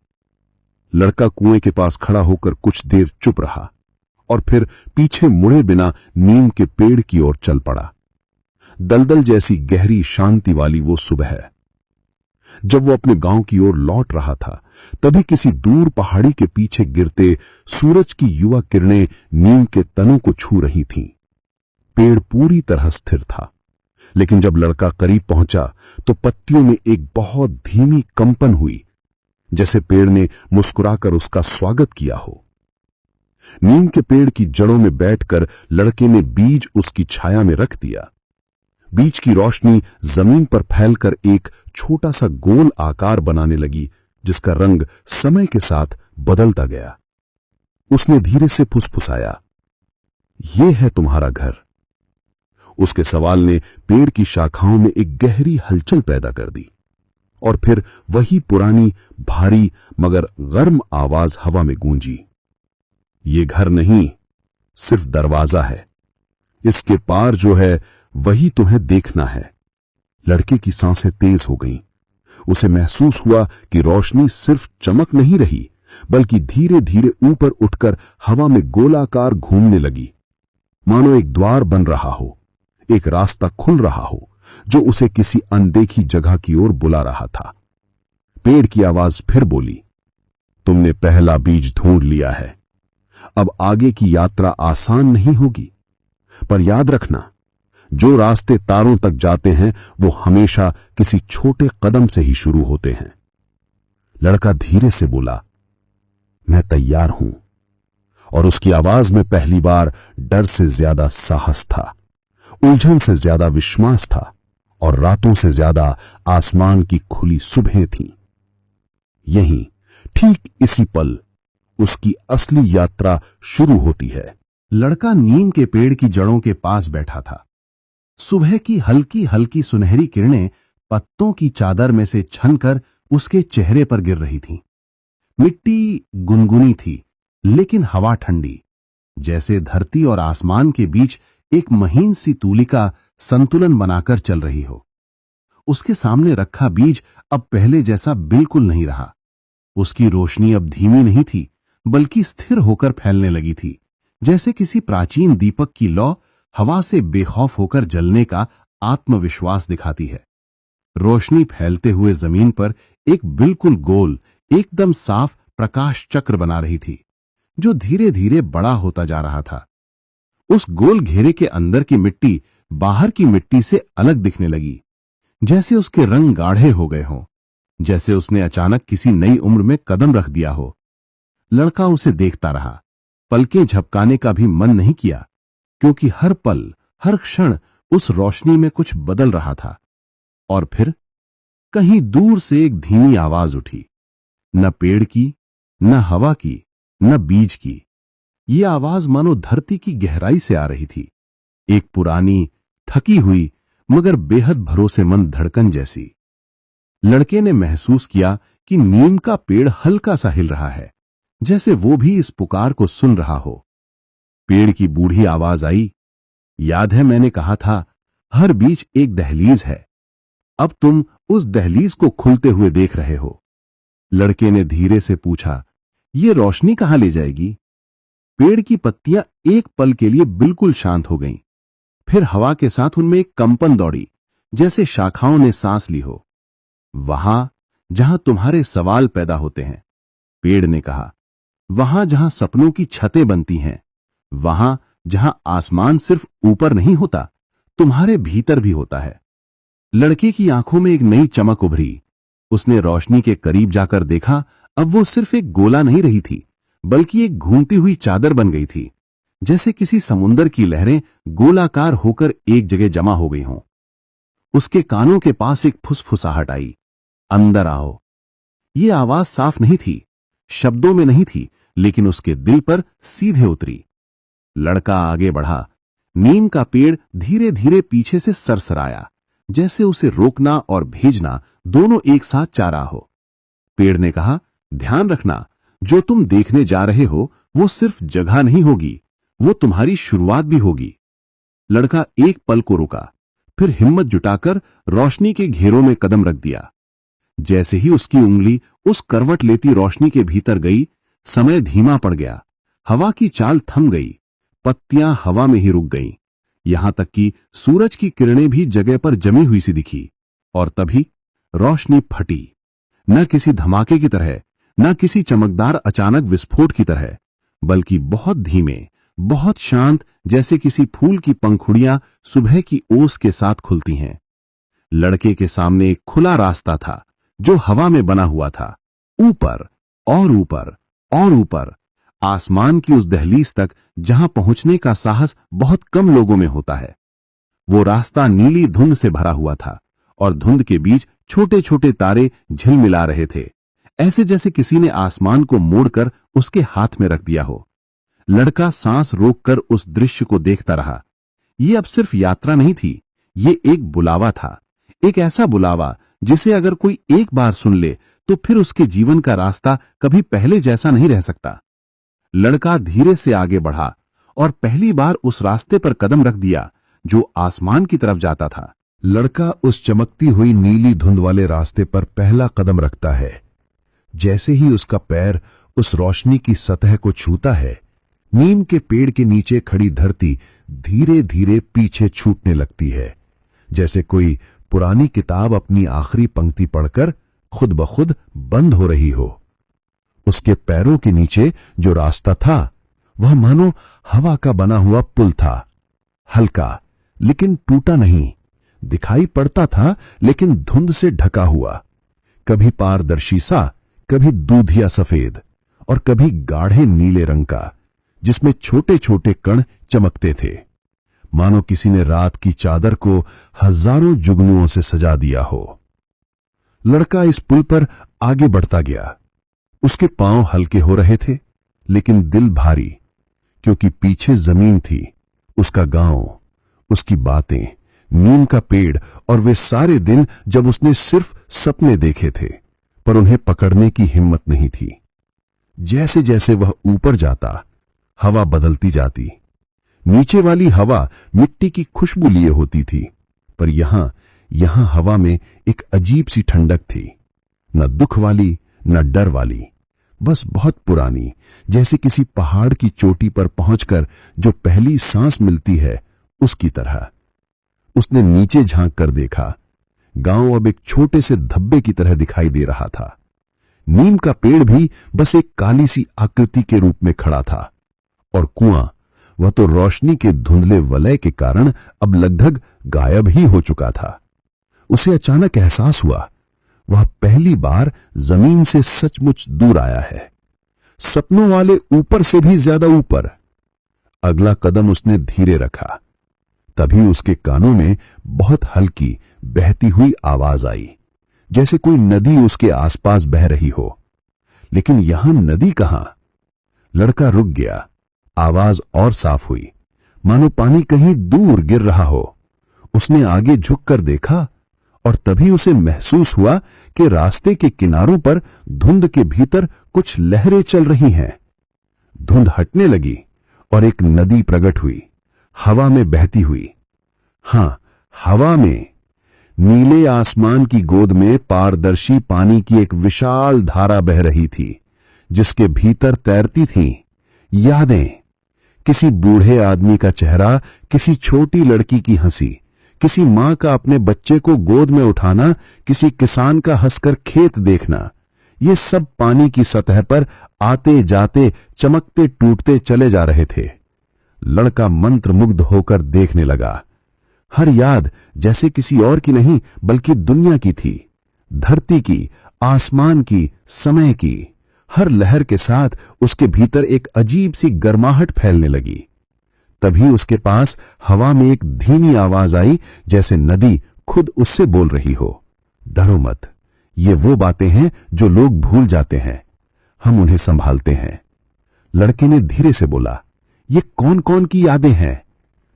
लड़का कुएं के पास खड़ा होकर कुछ देर चुप रहा और फिर पीछे मुड़े बिना नीम के पेड़ की ओर चल पड़ा। दलदल जैसी गहरी शांति वाली वो सुबह है। जब वो अपने गांव की ओर लौट रहा था, तभी किसी दूर पहाड़ी के पीछे गिरते सूरज की युवा किरणें नीम के तनों को छू रही थीं। पेड़ पूरी तरह स्थिर था, लेकिन जब लड़का करीब पहुंचा तो पत्तियों में एक बहुत धीमी कंपन हुई, जैसे पेड़ ने मुस्कुराकर उसका स्वागत किया हो। नीम के पेड़ की जड़ों में बैठकर लड़के ने बीज उसकी छाया में रख दिया। बीज की रोशनी जमीन पर फैलकर एक छोटा सा गोल आकार बनाने लगी, जिसका रंग समय के साथ बदलता गया। उसने धीरे से फुसफुसाया, "ये है तुम्हारा घर।" उसके सवाल ने पेड़ की शाखाओं में एक गहरी हलचल पैदा कर दी, और फिर वही पुरानी भारी मगर गर्म आवाज हवा में गूंजी, "ये घर नहीं, सिर्फ दरवाजा है। इसके पार जो है वही तुम्हें देखना है।" लड़के की सांसें तेज हो गईं। उसे महसूस हुआ कि रोशनी सिर्फ चमक नहीं रही, बल्कि धीरे धीरे ऊपर उठकर हवा में गोलाकार घूमने लगी, मानो एक द्वार बन रहा हो, एक रास्ता खुल रहा हो जो उसे किसी अनदेखी जगह की ओर बुला रहा था। पेड़ की आवाज फिर बोली, "तुमने पहला बीज ढूंढ लिया है। अब आगे की यात्रा आसान नहीं होगी, पर याद रखना, जो रास्ते तारों तक जाते हैं वो हमेशा किसी छोटे कदम से ही शुरू होते हैं।" लड़का धीरे से बोला, "मैं तैयार हूं।" और उसकी आवाज में पहली बार डर से ज्यादा साहस था, उलझन से ज्यादा विश्वास था, और रातों से ज्यादा आसमान की खुली सुबहें थीं। यहीं, ठीक इसी पल, उसकी असली यात्रा शुरू होती है। लड़का नीम के पेड़ की जड़ों के पास बैठा था। सुबह की हल्की हल्की सुनहरी किरणें पत्तों की चादर में से छनकर उसके चेहरे पर गिर रही थीं। मिट्टी गुनगुनी थी, लेकिन हवा ठंडी, जैसे धरती और आसमान के बीच एक महीन सी तूलिका संतुलन बनाकर चल रही हो। उसके सामने रखा बीज अब पहले जैसा बिल्कुल नहीं रहा। उसकी रोशनी अब धीमी नहीं थी, बल्कि स्थिर होकर फैलने लगी थी, जैसे किसी प्राचीन दीपक की लौ हवा से बेखौफ होकर जलने का आत्मविश्वास दिखाती है। रोशनी फैलते हुए जमीन पर एक बिल्कुल गोल, एकदम साफ प्रकाश चक्र बना रही थी, जो धीरे धीरे बड़ा होता जा रहा था। उस गोल घेरे के अंदर की मिट्टी बाहर की मिट्टी से अलग दिखने लगी, जैसे उसके रंग गाढ़े हो गए हों, जैसे उसने अचानक किसी नई उम्र में कदम रख दिया हो। लड़का उसे देखता रहा, पलकें झपकाने का भी मन नहीं किया, क्योंकि हर पल, हर क्षण उस रोशनी में कुछ बदल रहा था। और फिर कहीं दूर से एक धीमी आवाज उठी, न पेड़ की, न हवा की, न बीज की। ये आवाज मानो धरती की गहराई से आ रही थी, एक पुरानी, थकी हुई मगर बेहद भरोसेमंद धड़कन जैसी। लड़के ने महसूस किया कि नीम का पेड़ हल्का सा हिल रहा है, जैसे वो भी इस पुकार को सुन रहा हो। पेड़ की बूढ़ी आवाज आई, "याद है मैंने कहा था, हर बीच एक दहलीज है। अब तुम उस दहलीज को खुलते हुए देख रहे हो।" लड़के ने धीरे से पूछा, "ये रोशनी कहां ले जाएगी?" पेड़ की पत्तियां एक पल के लिए बिल्कुल शांत हो गईं। फिर हवा के साथ उनमें एक कंपन दौड़ी, जैसे शाखाओं ने सांस ली हो। "वहां जहां तुम्हारे सवाल पैदा होते हैं," पेड़ ने कहा, "वहां जहां सपनों की छतें बनती हैं, वहां जहां आसमान सिर्फ ऊपर नहीं होता, तुम्हारे भीतर भी होता है।" लड़के की आंखों में एक नई चमक उभरी। उसने रोशनी के करीब जाकर देखा, अब वो सिर्फ एक गोला नहीं रही थी, बल्कि एक घूमती हुई चादर बन गई थी, जैसे किसी समुंदर की लहरें गोलाकार होकर एक जगह जमा हो गई हों। उसके कानों के पास एक फुसफुसाहट आई, "अंदर आओ।" ये आवाज साफ नहीं थी, शब्दों में नहीं थी, लेकिन उसके दिल पर सीधे उतरी। लड़का आगे बढ़ा। नीम का पेड़ धीरे धीरे पीछे से सरसराया, जैसे उसे रोकना और भेजना दोनों एक साथ चाह रहा हो। पेड़ ने कहा, "ध्यान रखना, जो तुम देखने जा रहे हो वो सिर्फ जगह नहीं होगी, वो तुम्हारी शुरुआत भी होगी।" लड़का एक पल को रुका, फिर हिम्मत जुटाकर रोशनी के घेरों में कदम रख दिया। जैसे ही उसकी उंगली उस करवट लेती रोशनी के भीतर गई, समय धीमा पड़ गया। हवा की चाल थम गई, पत्तियां हवा में ही रुक गईं, यहां तक कि सूरज की किरणें भी जगह पर जमी हुई सी दिखी। और तभी रोशनी फटी, न किसी धमाके की तरह, न किसी चमकदार अचानक विस्फोट की तरह, बल्कि बहुत धीमे, बहुत शांत, जैसे किसी फूल की पंखुड़ियां सुबह की ओस के साथ खुलती हैं। लड़के के सामने एक खुला रास्ता था, जो हवा में बना हुआ था। ऊपर और ऊपर और ऊपर आसमान की उस दहलीज तक जहां पहुंचने का साहस बहुत कम लोगों में होता है। वो रास्ता नीली धुंध से भरा हुआ था और धुंध के बीच छोटे छोटे तारे झिलमिला रहे थे, ऐसे जैसे किसी ने आसमान को मोड़कर उसके हाथ में रख दिया हो। लड़का सांस रोककर उस दृश्य को देखता रहा। ये अब सिर्फ यात्रा नहीं थी, ये एक बुलावा था, एक ऐसा बुलावा जिसे अगर कोई एक बार सुन ले तो फिर उसके जीवन का रास्ता कभी पहले जैसा नहीं रह सकता। लड़का धीरे से आगे बढ़ा और पहली बार उस रास्ते पर कदम रख दिया जो आसमान की तरफ जाता था। लड़का उस चमकती हुई नीली धुंध वाले रास्ते पर पहला कदम रखता है। जैसे ही उसका पैर उस रोशनी की सतह को छूता है, नीम के पेड़ के नीचे खड़ी धरती धीरे धीरे पीछे छूटने लगती है, जैसे कोई पुरानी किताब अपनी आखिरी पंक्ति पढ़कर खुद ब खुद बंद हो रही हो। उसके पैरों के नीचे जो रास्ता था वह मानो हवा का बना हुआ पुल था, हल्का लेकिन टूटा नहीं, दिखाई पड़ता था लेकिन धुंध से ढका हुआ, कभी पारदर्शी सा, कभी दूधिया सफेद और कभी गाढ़े नीले रंग का, जिसमें छोटे छोटे कण चमकते थे, मानो किसी ने रात की चादर को हजारों जुगनुओं से सजा दिया हो। लड़का इस पुल पर आगे बढ़ता गया। उसके पांव हल्के हो रहे थे लेकिन दिल भारी, क्योंकि पीछे जमीन थी, उसका गांव, उसकी बातें, नीम का पेड़ और वे सारे दिन जब उसने सिर्फ सपने देखे थे पर उन्हें पकड़ने की हिम्मत नहीं थी। जैसे जैसे वह ऊपर जाता, हवा बदलती जाती। नीचे वाली हवा मिट्टी की खुशबू लिए होती थी, पर यहां हवा में एक अजीब सी ठंडक थी, न दुख वाली न डर वाली, बस बहुत पुरानी, जैसे किसी पहाड़ की चोटी पर पहुंचकर जो पहली सांस मिलती है उसकी तरह। उसने नीचे झांक कर देखा। गांव अब एक छोटे से धब्बे की तरह दिखाई दे रहा था। नीम का पेड़ भी बस एक काली सी आकृति के रूप में खड़ा था और कुआं, वह तो रोशनी के धुंधले वलय के कारण अब लगभग गायब ही हो चुका था। उसे अचानक एहसास हुआ वह पहली बार जमीन से सचमुच दूर आया है, सपनों वाले ऊपर से भी ज्यादा ऊपर। अगला कदम उसने धीरे रखा, तभी उसके कानों में बहुत हल्की बहती हुई आवाज आई, जैसे कोई नदी उसके आसपास बह रही हो। लेकिन यहां नदी कहां? लड़का रुक गया। आवाज और साफ हुई, मानो पानी कहीं दूर गिर रहा हो। उसने आगे झुककर देखा और तभी उसे महसूस हुआ कि रास्ते के किनारों पर धुंध के भीतर कुछ लहरें चल रही हैं। धुंध हटने लगी और एक नदी प्रकट हुई, हवा में बहती हुई। हां, हवा में। नीले आसमान की गोद में पारदर्शी पानी की एक विशाल धारा बह रही थी, जिसके भीतर तैरती थीं यादें। किसी बूढ़े आदमी का चेहरा, किसी छोटी लड़की की हंसी, किसी मां का अपने बच्चे को गोद में उठाना, किसी किसान का हंसकर खेत देखना। ये सब पानी की सतह पर आते जाते चमकते टूटते चले जा रहे थे। लड़का मंत्रमुग्ध होकर देखने लगा। हर याद जैसे किसी और की नहीं बल्कि दुनिया की थी, धरती की, आसमान की, समय की। हर लहर के साथ उसके भीतर एक अजीब सी गर्माहट फैलने लगी। तभी उसके पास हवा में एक धीमी आवाज आई, जैसे नदी खुद उससे बोल रही हो, डरो मत, ये वो बातें हैं जो लोग भूल जाते हैं, हम उन्हें संभालते हैं। लड़के ने धीरे से बोला, ये कौन कौन की यादें हैं?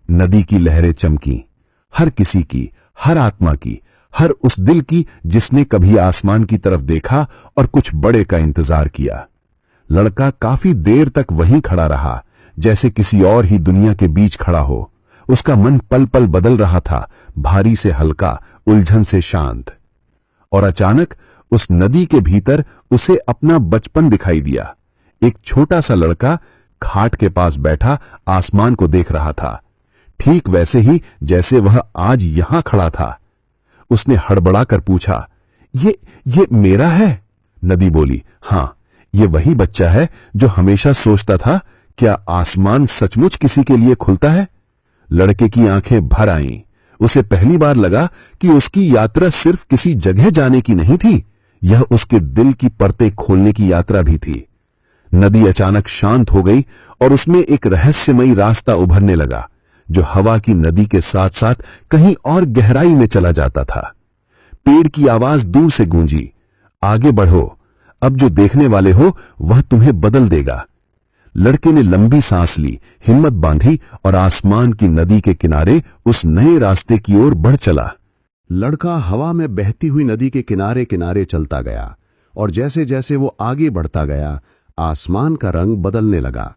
नदी की लहरें चमकी, हर किसी की, हर आत्मा की, हर उस दिल की जिसने कभी आसमान की तरफ देखा और कुछ बड़े का इंतजार किया। लड़का काफी देर तक वहीं खड़ा रहा, जैसे किसी और ही दुनिया के बीच खड़ा हो। उसका मन पल पल बदल रहा था, भारी से हल्का, उलझन से शांत। और अचानक उस नदी के भीतर उसे अपना बचपन दिखाई दिया। एक छोटा सा लड़का घाट के पास बैठा आसमान को देख रहा था, ठीक वैसे ही जैसे वह आज यहां खड़ा था। उसने हड़बड़ाकर पूछा, ये मेरा है? नदी बोली, हां, ये वही बच्चा है जो हमेशा सोचता था, क्या आसमान सचमुच किसी के लिए खुलता है? लड़के की आंखें भर आईं। उसे पहली बार लगा कि उसकी यात्रा सिर्फ किसी जगह जाने की नहीं थी, यह उसके दिल की परतें खोलने की यात्रा भी थी। नदी अचानक शांत हो गई और उसमें एक रहस्यमयी रास्ता उभरने लगा, जो हवा की नदी के साथ साथ कहीं और गहराई में चला जाता था। पेड़ की आवाज दूर से गूंजी, आगे बढ़ो, अब जो देखने वाले हो वह तुम्हें बदल देगा। लड़के ने लंबी सांस ली, हिम्मत बांधी और आसमान की नदी के किनारे उस नए रास्ते की ओर बढ़ चला। लड़का हवा में बहती हुई नदी के किनारे किनारे चलता गया और जैसे जैसे वो आगे बढ़ता गया, आसमान का रंग बदलने लगा।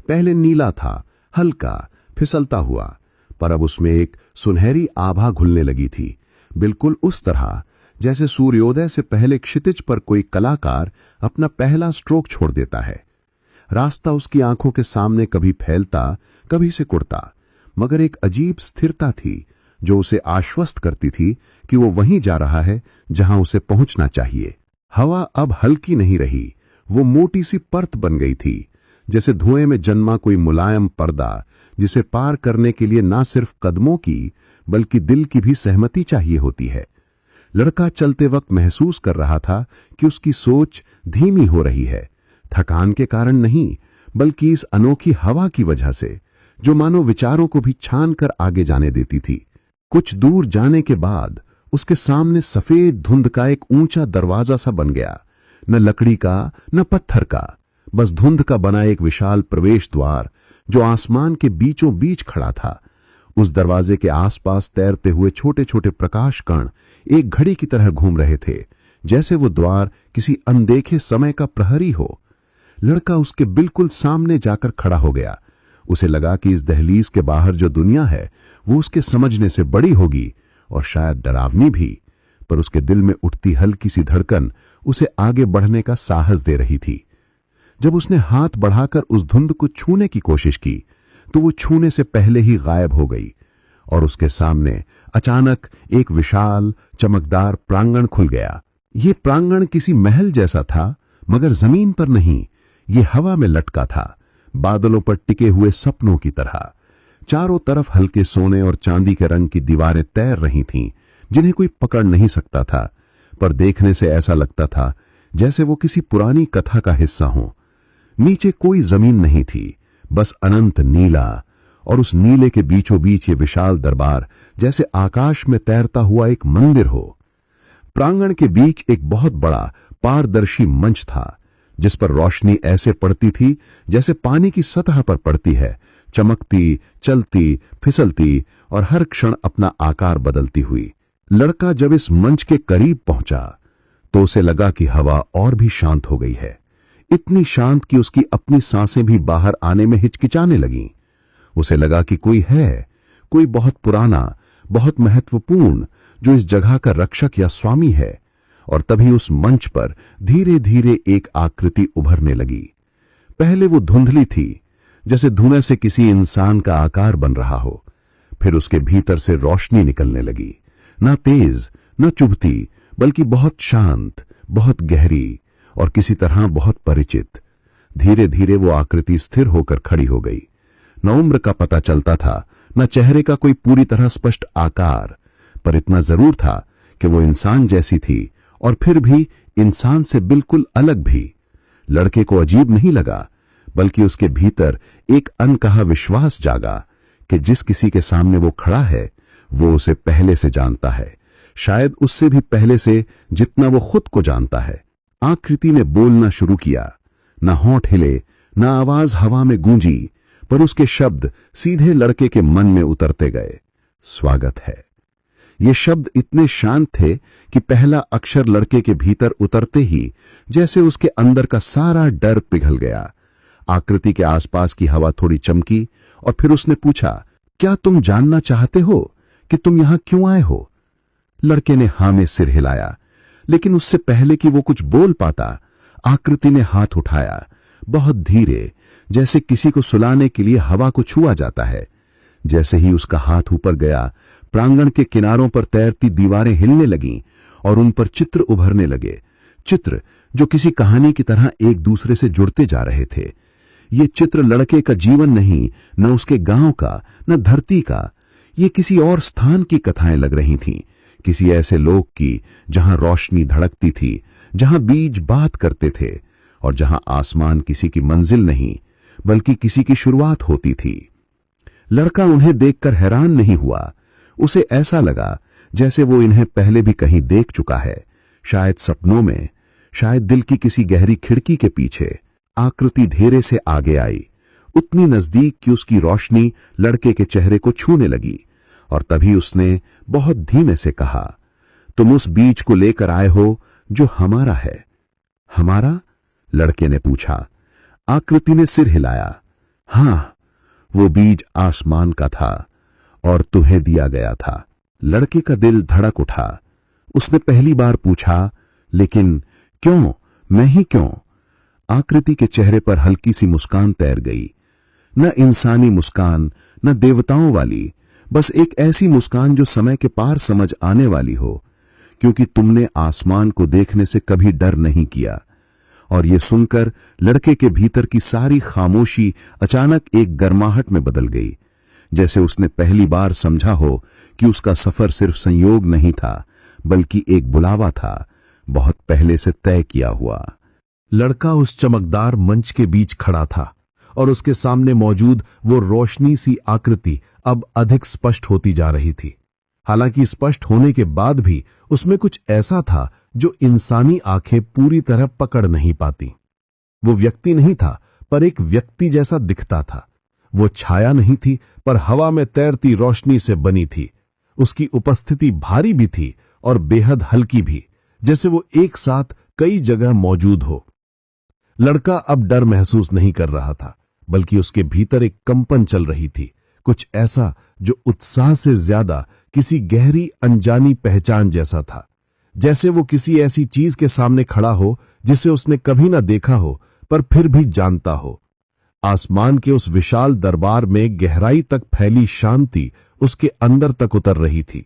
पहले नीला था, हल्का फिसलता हुआ, पर अब उसमें एक सुनहरी आभा घुलने लगी थी, बिल्कुल उस तरह जैसे सूर्योदय से पहले क्षितिज पर कोई कलाकार अपना पहला स्ट्रोक छोड़ देता है। रास्ता उसकी आंखों के सामने कभी फैलता, कभी से कुड़ता, मगर एक अजीब स्थिरता थी जो उसे आश्वस्त करती थी कि वो वहीं जा रहा है जहां उसे पहुंचना चाहिए। हवा अब हल्की नहीं रही, वो मोटी सी परत बन गई थी, जैसे धुएं में जन्मा कोई मुलायम पर्दा, जिसे पार करने के लिए ना सिर्फ कदमों की बल्कि दिल की भी सहमति चाहिए होती है। लड़का चलते वक्त महसूस कर रहा था कि उसकी सोच धीमी हो रही है, थकान के कारण नहीं, बल्कि इस अनोखी हवा की वजह से, जो मानो विचारों को भी छान कर आगे जाने देती थी। कुछ दूर जाने के बाद उसके सामने सफेद धुंध का एक ऊंचा दरवाजा सा बन गया, न लकड़ी का न पत्थर का, बस धुंध का बना एक विशाल प्रवेश द्वार जो आसमान के बीचों बीच खड़ा था। उस दरवाजे के आसपास तैरते हुए छोटे छोटे प्रकाश कण एक घड़ी की तरह घूम रहे थे, जैसे वो द्वार किसी अनदेखे समय का प्रहरी हो। लड़का उसके बिल्कुल सामने जाकर खड़ा हो गया। उसे लगा कि इस दहलीज के बाहर जो दुनिया है वो उसके समझने से बड़ी होगी और शायद डरावनी भी, पर उसके दिल में उठती हल्की सी धड़कन उसे आगे बढ़ने का साहस दे रही थी। जब उसने हाथ बढ़ाकर उस धुंध को छूने की कोशिश की तो वो छूने से पहले ही गायब हो गई और उसके सामने अचानक एक विशाल चमकदार प्रांगण खुल गया। ये प्रांगण किसी महल जैसा था, मगर जमीन पर नहीं, ये हवा में लटका था, बादलों पर टिके हुए सपनों की तरह। चारों तरफ हल्के सोने और चांदी के रंग की दीवारें तैर रही थीं, जिन्हें कोई पकड़ नहीं सकता था, पर देखने से ऐसा लगता था जैसे वो किसी पुरानी कथा का हिस्सा हो। नीचे कोई जमीन नहीं थी, बस अनंत नीला, और उस नीले के बीचों बीच ये विशाल दरबार जैसे आकाश में तैरता हुआ एक मंदिर हो। प्रांगण के बीच एक बहुत बड़ा पारदर्शी मंच था, जिस पर रोशनी ऐसे पड़ती थी जैसे पानी की सतह पर पड़ती है, चमकती, चलती, फिसलती और हर क्षण अपना आकार बदलती हुई। लड़का जब इस मंच के करीब पहुंचा तो उसे लगा कि हवा और भी शांत हो गई है, इतनी शांत कि उसकी अपनी सांसें भी बाहर आने में हिचकिचाने लगीं। उसे लगा कि कोई है, कोई बहुत पुराना, बहुत महत्वपूर्ण, जो इस जगह का रक्षक या स्वामी है। और तभी उस मंच पर धीरे धीरे एक आकृति उभरने लगी। पहले वो धुंधली थी, जैसे धुएं से किसी इंसान का आकार बन रहा हो। फिर उसके भीतर से रोशनी निकलने लगी, ना तेज न चुभती, बल्कि बहुत शांत, बहुत गहरी और किसी तरह बहुत परिचित। धीरे धीरे वो आकृति स्थिर होकर खड़ी हो गई। न उम्र का पता चलता था, न चेहरे का कोई पूरी तरह स्पष्ट आकार, पर इतना जरूर था कि वो इंसान जैसी थी, और फिर भी इंसान से बिल्कुल अलग भी। लड़के को अजीब नहीं लगा, बल्कि उसके भीतर एक अनकहा विश्वास जागा कि जिस किसी के सामने वो खड़ा है वो उसे पहले से जानता है, शायद उससे भी पहले से जितना वो खुद को जानता है। आकृति ने बोलना शुरू किया। न होंठ हिले, न आवाज हवा में गूंजी, पर उसके शब्द सीधे लड़के के मन में उतरते गए। स्वागत है। ये शब्द इतने शांत थे कि पहला अक्षर लड़के के भीतर उतरते ही जैसे उसके अंदर का सारा डर पिघल गया। आकृति के आसपास की हवा थोड़ी चमकी और फिर उसने पूछा, क्या तुम जानना चाहते हो कि तुम यहां क्यों आए हो? लड़के ने हां में सिर हिलाया, लेकिन उससे पहले कि वो कुछ बोल पाता, आकृति ने हाथ उठाया, बहुत धीरे, जैसे किसी को सुलाने के लिए हवा को छुआ जाता है। जैसे ही उसका हाथ ऊपर गया, प्रांगण के किनारों पर तैरती दीवारें हिलने लगीं और उन पर चित्र उभरने लगे, चित्र जो किसी कहानी की तरह एक दूसरे से जुड़ते जा रहे थे। ये चित्र लड़के का जीवन नहीं, न उसके गांव का, न धरती का। ये किसी और स्थान की कथाएं लग रही थीं, किसी ऐसे लोक की जहां रोशनी धड़कती थी, जहां बीज बात करते थे और जहां आसमान किसी की मंजिल नहीं बल्कि किसी की शुरुआत होती थी। लड़का उन्हें देखकर हैरान नहीं हुआ। उसे ऐसा लगा जैसे वो इन्हें पहले भी कहीं देख चुका है, शायद सपनों में, शायद दिल की किसी गहरी खिड़की के पीछे। आकृति धीरे से आगे आई, उतनी नजदीक कि उसकी रोशनी लड़के के चेहरे को छूने लगी, और तभी उसने बहुत धीमे से कहा, तुम उस बीज को लेकर आए हो जो हमारा है। हमारा? लड़के ने पूछा। आकृति ने सिर हिलाया। हां, वो बीज आसमान का था और तुम्हें दिया गया था। लड़के का दिल धड़क उठा। उसने पहली बार पूछा, लेकिन क्यों? मैं ही क्यों? आकृति के चेहरे पर हल्की सी मुस्कान तैर गई, न इंसानी मुस्कान, न देवताओं वाली, बस एक ऐसी मुस्कान जो समय के पार समझ आने वाली हो, क्योंकि तुमने आसमान को देखने से कभी डर नहीं किया। और ये सुनकर लड़के के भीतर की सारी खामोशी अचानक एक गर्माहट में बदल गई, जैसे उसने पहली बार समझा हो कि उसका सफर सिर्फ संयोग नहीं था बल्कि एक बुलावा था, बहुत पहले से तय किया हुआ। लड़का उस चमकदार मंच के बीच खड़ा था और उसके सामने मौजूद वो रोशनी सी आकृति अब अधिक स्पष्ट होती जा रही थी। हालांकि स्पष्ट होने के बाद भी उसमें कुछ ऐसा था जो इंसानी आंखें पूरी तरह पकड़ नहीं पाती। वो व्यक्ति नहीं था, पर एक व्यक्ति जैसा दिखता था। वो छाया नहीं थी, पर हवा में तैरती रोशनी से बनी थी। उसकी उपस्थिति भारी भी थी और बेहद हल्की भी, जैसे वो एक साथ कई जगह मौजूद हो। लड़का अब डर महसूस नहीं कर रहा था, बल्कि उसके भीतर एक कंपन चल रही थी, कुछ ऐसा जो उत्साह से ज्यादा किसी गहरी अनजानी पहचान जैसा था। जैसे वो किसी ऐसी चीज के सामने खड़ा हो जिसे उसने कभी ना देखा हो, पर फिर भी जानता हो। आसमान के उस विशाल दरबार में गहराई तक फैली शांति उसके अंदर तक उतर रही थी।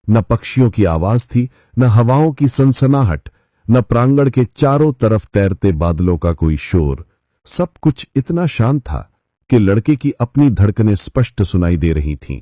न पक्षियों की आवाज थी, न हवाओं की सनसनाहट, न प्रांगण के चारों तरफ तैरते बादलों का कोई शोर। सब कुछ इतना शांत था कि लड़के की अपनी धड़कनें स्पष्ट सुनाई दे रही थीं।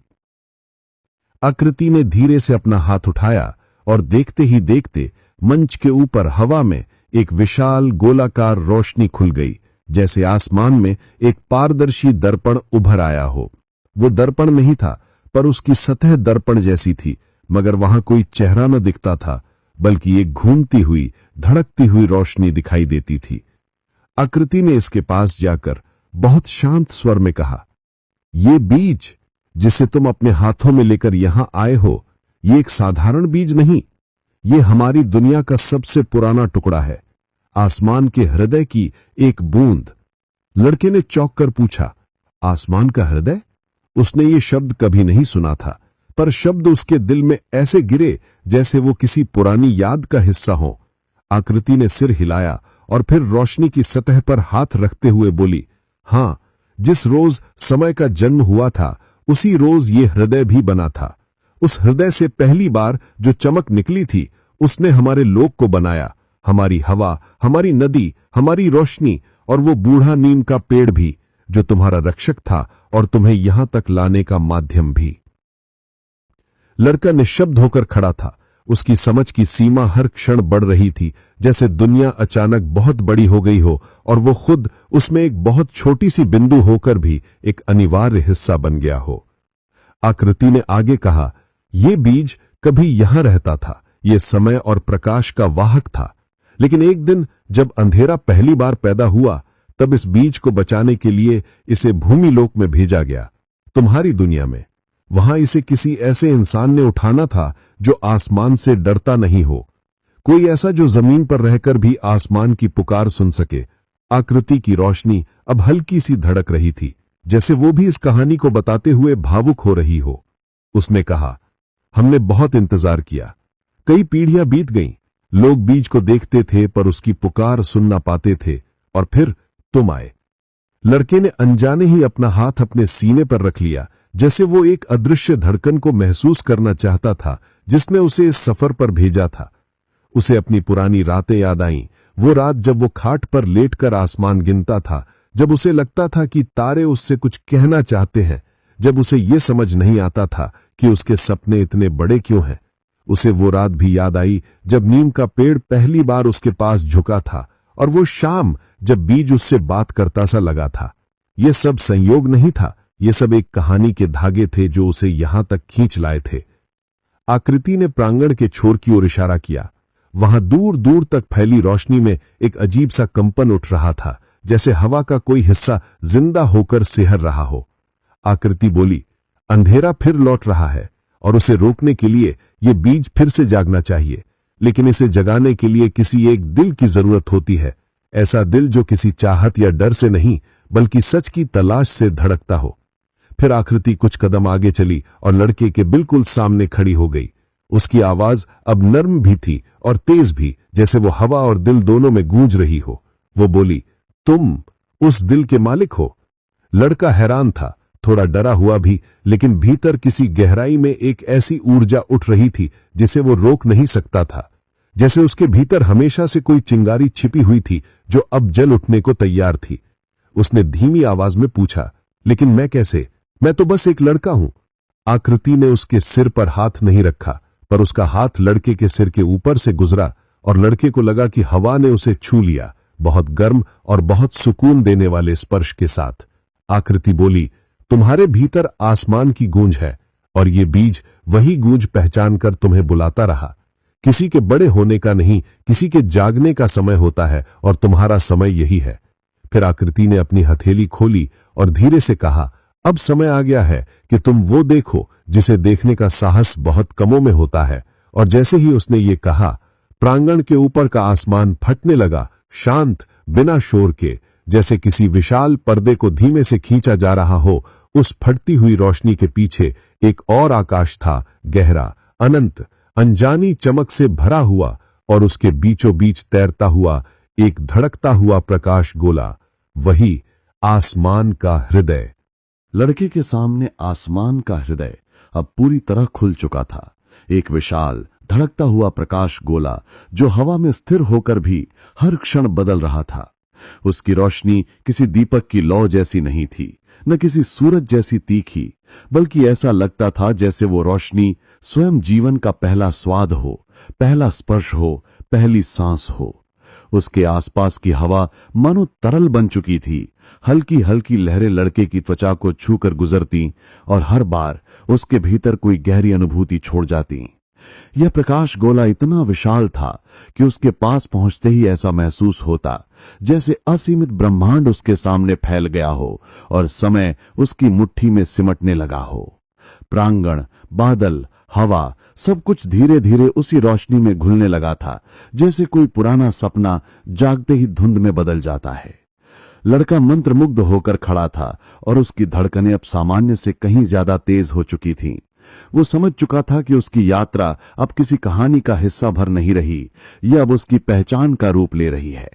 आकृति ने धीरे से अपना हाथ उठाया और देखते ही देखते मंच के ऊपर हवा में एक विशाल गोलाकार रोशनी खुल गई, जैसे आसमान में एक पारदर्शी दर्पण उभर आया हो। वो दर्पण नहीं था, पर उसकी सतह दर्पण जैसी थी, मगर वहां कोई चेहरा न दिखता था, बल्कि एक घूमती हुई, धड़कती हुई रोशनी दिखाई देती थी। आकृति ने इसके पास जाकर बहुत शांत स्वर में कहा, ये बीज जिसे तुम अपने हाथों में लेकर यहां आए हो, ये एक साधारण बीज नहीं, ये हमारी दुनिया का सबसे पुराना टुकड़ा है, आसमान के हृदय की एक बूंद। लड़के ने चौंक कर पूछा, आसमान का हृदय? उसने ये शब्द कभी नहीं सुना था, पर शब्द उसके दिल में ऐसे गिरे जैसे वो किसी पुरानी याद का हिस्सा हो। आकृति ने सिर हिलाया और फिर रोशनी की सतह पर हाथ रखते हुए बोली, हां, जिस रोज समय का जन्म हुआ था, उसी रोज ये हृदय भी बना था। उस हृदय से पहली बार जो चमक निकली थी, उसने हमारे लोक को बनाया, हमारी हवा, हमारी नदी, हमारी रोशनी, और वो बूढ़ा नीम का पेड़ भी, जो तुम्हारा रक्षक था और तुम्हें यहां तक लाने का माध्यम भी। लड़का निशब्द होकर खड़ा था। उसकी समझ की सीमा हर क्षण बढ़ रही थी, जैसे दुनिया अचानक बहुत बड़ी हो गई हो और वो खुद उसमें एक बहुत छोटी सी बिंदु होकर भी एक अनिवार्य हिस्सा बन गया हो। आकृति ने आगे कहा, यह बीज कभी यहां रहता था, यह समय और प्रकाश का वाहक था, लेकिन एक दिन जब अंधेरा पहली बार पैदा हुआ, तब इस बीज को बचाने के लिए इसे भूमि लोक में भेजा गया, तुम्हारी दुनिया में। वहां इसे किसी ऐसे इंसान ने उठाना था जो आसमान से डरता नहीं हो, कोई ऐसा जो जमीन पर रहकर भी आसमान की पुकार सुन सके। आकृति की रोशनी अब हल्की सी धड़क रही थी, जैसे वो भी इस कहानी को बताते हुए भावुक हो रही हो। उसने कहा, हमने बहुत इंतजार किया, कई पीढ़ियां बीत गईं, लोग बीज को देखते थे पर उसकी पुकार सुन ना पाते थे, और फिर तुम आए। लड़के ने अनजाने ही अपना हाथ अपने सीने पर रख लिया, जैसे वो एक अदृश्य धड़कन को महसूस करना चाहता था जिसने उसे इस सफर पर भेजा था। उसे अपनी पुरानी रातें याद आईं, वो रात जब वो खाट पर लेटकर आसमान गिनता था, जब उसे लगता था कि तारे उससे कुछ कहना चाहते हैं, जब उसे ये समझ नहीं आता था कि उसके सपने इतने बड़े क्यों हैं। उसे वो रात भी याद आई जब नीम का पेड़ पहली बार उसके पास झुका था और वो शाम जब बीज उससे बात करता सा लगा था। ये सब संयोग नहीं था, ये सब एक कहानी के धागे थे जो उसे यहां तक खींच लाए थे। आकृति ने प्रांगण के छोर की ओर इशारा किया। वहां दूर दूर तक फैली रोशनी में एक अजीब सा कंपन उठ रहा था, जैसे हवा का कोई हिस्सा जिंदा होकर सिहर रहा हो। आकृति बोली, अंधेरा फिर लौट रहा है और उसे रोकने के लिए ये बीज फिर से जागना चाहिए, लेकिन इसे जगाने के लिए किसी एक दिल की जरूरत होती है। ऐसा दिल जो किसी चाहत या डर से नहीं बल्कि सच की तलाश से धड़कता हो। फिर आकृति कुछ कदम आगे चली और लड़के के बिल्कुल सामने खड़ी हो गई। उसकी आवाज अब नर्म भी थी और तेज भी, जैसे वो हवा और दिल दोनों में गूंज रही हो। वो बोली, तुम उस दिल के मालिक हो? लड़का हैरान था, थोड़ा डरा हुआ भी, लेकिन भीतर किसी गहराई में एक ऐसी ऊर्जा उठ रही थी जिसे वो रोक नहीं सकता था, जैसे उसके भीतर हमेशा से कोई चिंगारी छिपी हुई थी जो अब जल उठने को तैयार थी। उसने धीमी आवाज में पूछा, लेकिन मैं कैसे? मैं तो बस एक लड़का हूं। आकृति ने उसके सिर पर हाथ नहीं रखा, पर उसका हाथ लड़के के सिर के ऊपर से गुजरा और लड़के को लगा कि हवा ने उसे छू लिया, बहुत गर्म और बहुत सुकून देने वाले स्पर्श के साथ। आकृति बोली, तुम्हारे भीतर आसमान की गूंज है और ये बीज वही गूंज पहचान कर तुम्हें बुलाता रहा। किसी के बड़े होने का नहीं, किसी के जागने का समय होता है और तुम्हारा समय यही है। फिर आकृति ने अपनी हथेली खोली और धीरे से कहा, अब समय आ गया है कि तुम वो देखो जिसे देखने का साहस बहुत कमों में होता है। और जैसे ही उसने ये कहा, प्रांगण के ऊपर का आसमान फटने लगा, शांत, बिना शोर के, जैसे किसी विशाल पर्दे को धीमे से खींचा जा रहा हो। उस फटती हुई रोशनी के पीछे एक और आकाश था, गहरा, अनंत, अनजानी चमक से भरा हुआ, और उसके बीचों बीच तैरता हुआ एक धड़कता हुआ प्रकाश गोला, वही आसमान का हृदय। लड़के के सामने आसमान का हृदय अब पूरी तरह खुल चुका था। एक विशाल धड़कता हुआ प्रकाश गोला जो हवा में स्थिर होकर भी हर क्षण बदल रहा था। उसकी रोशनी किसी दीपक की लौ जैसी नहीं थी, न किसी सूरज जैसी तीखी, बल्कि ऐसा लगता था जैसे वो रोशनी स्वयं जीवन का पहला स्वाद हो, पहला स्पर्श हो, पहली सांस हो। उसके आसपास की हवा मानो तरल बन चुकी थी। हल्की हल्की लहरें लड़के की त्वचा को छूकर गुजरती और हर बार उसके भीतर कोई गहरी अनुभूति छोड़ जाती। यह प्रकाश गोला इतना विशाल था कि उसके पास पहुंचते ही ऐसा महसूस होता जैसे असीमित ब्रह्मांड उसके सामने फैल गया हो और समय उसकी मुट्ठी में सिमटने लगा हो। प्रांगण, बादल, हवा, सब कुछ धीरे धीरे उसी रोशनी में घुलने लगा था, जैसे कोई पुराना सपना जागते ही धुंध में बदल जाता है। लड़का मंत्रमुग्ध होकर खड़ा था और उसकी धड़कनें अब सामान्य से कहीं ज्यादा तेज हो चुकी थीं। वो समझ चुका था कि उसकी यात्रा अब किसी कहानी का हिस्सा भर नहीं रही, यह अब उसकी पहचान का रूप ले रही है।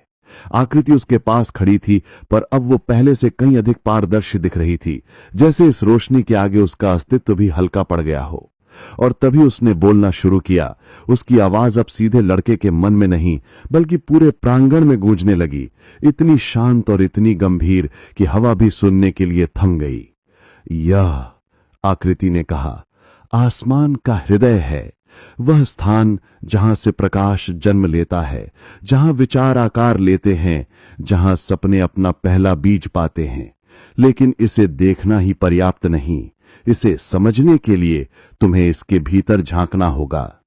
आकृति उसके पास खड़ी थी, पर अब वो पहले से कहीं अधिक पारदर्शी दिख रही थी, जैसे इस रोशनी के आगे उसका अस्तित्व भी हल्का पड़ गया हो। और तभी उसने बोलना शुरू किया। उसकी आवाज अब सीधे लड़के के मन में नहीं, बल्कि पूरे प्रांगण में गूंजने लगी, इतनी शांत और इतनी गंभीर कि हवा भी सुनने के लिए थम गई। यह, आकृति ने कहा, आसमान का हृदय है, वह स्थान जहां से प्रकाश जन्म लेता है, जहां विचार आकार लेते हैं, जहां सपने अपना पहला बीज पाते हैं। लेकिन इसे देखना ही पर्याप्त नहीं, इसे समझने के लिए तुम्हें इसके भीतर झांकना होगा।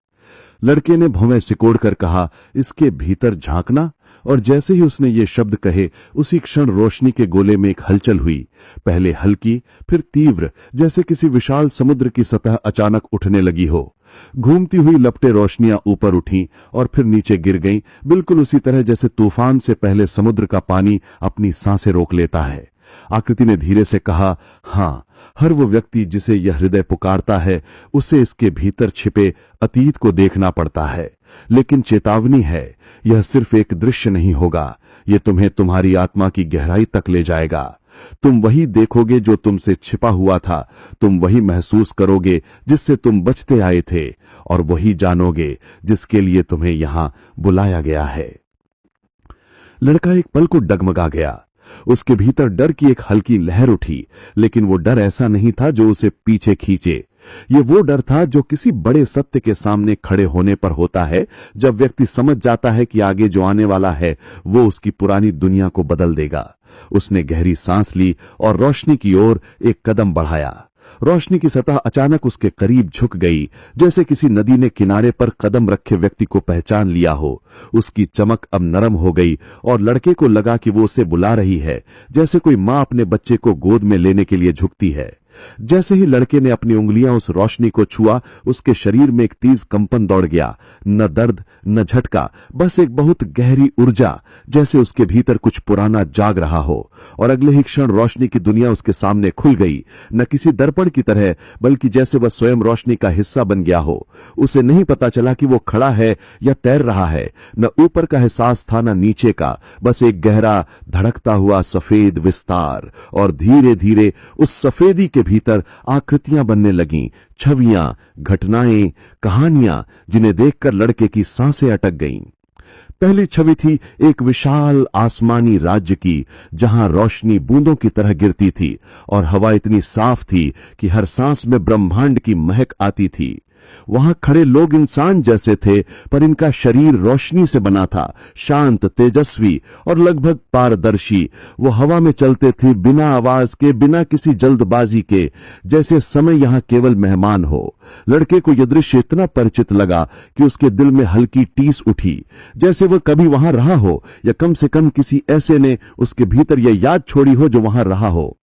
लड़के ने भौवें सिकोड़कर कहा, इसके भीतर झांकना? और जैसे ही उसने ये शब्द कहे, उसी क्षण रोशनी के गोले में एक हलचल हुई, पहले हल्की, फिर तीव्र, जैसे किसी विशाल समुद्र की सतह अचानक उठने लगी हो। घूमती हुई लपटें रोशनियां ऊपर उठीं और फिर नीचे गिर गईं, बिल्कुल उसी तरह जैसे तूफान से पहले समुद्र का पानी अपनी सांसें रोक लेता है। आकृति ने धीरे से कहा, हां, हर वो व्यक्ति जिसे यह हृदय पुकारता है, उसे इसके भीतर छिपे अतीत को देखना पड़ता है। लेकिन चेतावनी है, यह सिर्फ एक दृश्य नहीं होगा, यह तुम्हें तुम्हारी आत्मा की गहराई तक ले जाएगा। तुम वही देखोगे जो तुमसे छिपा हुआ था, तुम वही महसूस करोगे जिससे तुम बचते आए थे, और वही जानोगे जिसके लिए तुम्हें यहां बुलाया गया है। लड़का एक पल को डगमगा गया। उसके भीतर डर की एक हल्की लहर उठी, लेकिन वो डर ऐसा नहीं था जो उसे पीछे खींचे। ये वो डर था जो किसी बड़े सत्य के सामने खड़े होने पर होता है, जब व्यक्ति समझ जाता है कि आगे जो आने वाला है वो उसकी पुरानी दुनिया को बदल देगा। उसने गहरी सांस ली और रोशनी की ओर एक कदम बढ़ाया। रोशनी की सतह अचानक उसके करीब झुक गई, जैसे किसी नदी ने किनारे पर कदम रखे व्यक्ति को पहचान लिया हो। उसकी चमक अब नरम हो गई और लड़के को लगा कि वो उसे बुला रही है, जैसे कोई मां अपने बच्चे को गोद में लेने के लिए झुकती है। जैसे ही लड़के ने अपनी उंगलियां उस रोशनी को छुआ, उसके शरीर में एक तेज कंपन दौड़ गया। न दर्द न झटका, बस एक बहुत गहरी ऊर्जा, जैसे उसके भीतर कुछ पुराना जाग रहा हो। और अगले ही क्षण रोशनी की दुनिया उसके सामने खुल गई, न किसी दर्पण की तरह, बल्कि जैसे वह स्वयं रोशनी का हिस्सा बन गया हो। उसे नहीं पता चला कि वो खड़ा है या तैर रहा है। न ऊपर का एहसास था न नीचे का, बस एक गहरा धड़कता हुआ सफेद विस्तार। और धीरे धीरे उस सफेदी के भीतर आकृतियां बनने लगीं, छवियां, घटनाएं, कहानियां, जिन्हें देखकर लड़के की सांसें अटक गईं। पहली छवि थी एक विशाल आसमानी राज्य की, जहां रोशनी बूंदों की तरह गिरती थी और हवा इतनी साफ थी कि हर सांस में ब्रह्मांड की महक आती थी। वहां खड़े लोग इंसान जैसे थे, पर इनका शरीर रोशनी से बना था, शांत, तेजस्वी और लगभग पारदर्शी। वो हवा में चलते थे, बिना आवाज के, बिना किसी जल्दबाजी के, जैसे समय यहां केवल मेहमान हो। लड़के को यह दृश्य इतना परिचित लगा कि उसके दिल में हल्की टीस उठी, जैसे वह कभी वहां रहा हो, या कम से कम किसी ऐसे ने उसके भीतर यह याद छोड़ी हो जो वहां रहा हो।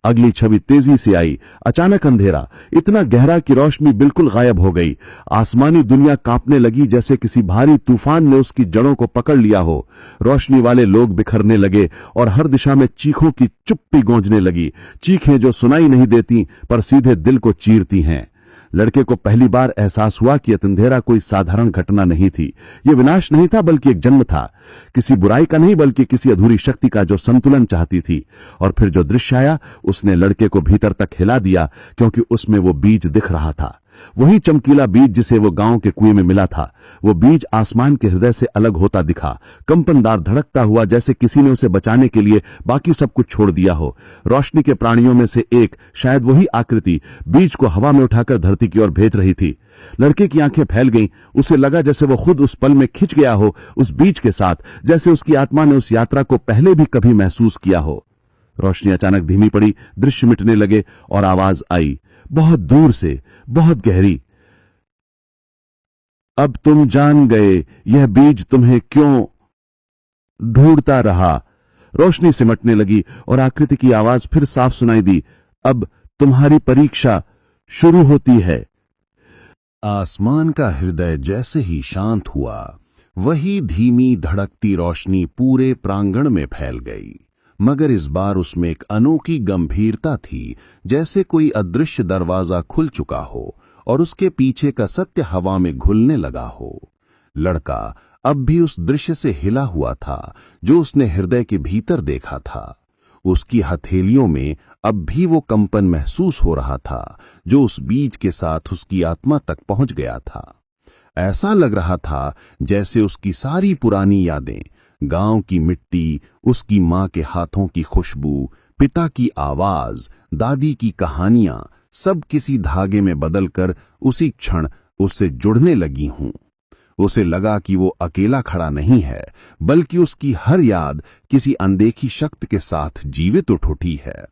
अगली छवि तेजी से आई। अचानक अंधेरा इतना गहरा कि रोशनी बिल्कुल गायब हो गई। आसमानी दुनिया कांपने लगी, जैसे किसी भारी तूफान ने उसकी जड़ों को पकड़ लिया हो। रोशनी वाले लोग बिखरने लगे और हर दिशा में चीखों की चुप्पी गूंजने लगी, चीखें जो सुनाई नहीं देती पर सीधे दिल को चीरती हैं। लड़के को पहली बार एहसास हुआ कि यह अंधेरा कोई साधारण घटना नहीं थी। यह विनाश नहीं था, बल्कि एक जन्म था, किसी बुराई का नहीं, बल्कि किसी अधूरी शक्ति का जो संतुलन चाहती थी। और फिर जो दृश्य आया, उसने लड़के को भीतर तक हिला दिया, क्योंकि उसमें वो बीज दिख रहा था, वही चमकीला बीज जिसे वो गांव के कुएं में मिला था। वो बीज आसमान के हृदय से अलग होता दिखा, कंपनदार, धड़कता हुआ, जैसे किसी ने उसे बचाने के लिए बाकी सब कुछ छोड़ दिया हो। रोशनी के प्राणियों में से एक, शायद वही आकृति, बीज को हवा में उठाकर धरती की ओर भेज रही थी। लड़के की आंखें फैल गईं। उसे लगा जैसे वो खुद उस पल में खिंच गया हो उस बीज के साथ, जैसे उसकी आत्मा ने उस यात्रा को पहले भी कभी महसूस किया हो। रोशनी अचानक धीमी पड़ी, दृश्य मिटने लगे और आवाज आई, बहुत दूर से, बहुत गहरी, अब तुम जान गए यह बीज तुम्हें क्यों ढूंढता रहा। रोशनी सिमटने लगी और आकृति की आवाज फिर साफ सुनाई दी, अब तुम्हारी परीक्षा शुरू होती है। आसमान का हृदय जैसे ही शांत हुआ, वही धीमी धड़कती रोशनी पूरे प्रांगण में फैल गई, मगर इस बार उसमें एक अनोखी गंभीरता थी, जैसे कोई अदृश्य दरवाजा खुल चुका हो और उसके पीछे का सत्य हवा में घुलने लगा हो। लड़का अब भी उस दृश्य से हिला हुआ था जो उसने हृदय के भीतर देखा था। उसकी हथेलियों में अब भी वो कंपन महसूस हो रहा था जो उस बीज के साथ उसकी आत्मा तक पहुंच गया था। ऐसा लग रहा था जैसे उसकी सारी पुरानी यादें, गांव की मिट्टी, उसकी मां के हाथों की खुशबू, पिता की आवाज, दादी की कहानियां, सब किसी धागे में बदलकर उसी क्षण उससे जुड़ने लगी हूं। उसे लगा कि वो अकेला खड़ा नहीं है, बल्कि उसकी हर याद किसी अनदेखी शक्ति के साथ जीवित उठी है।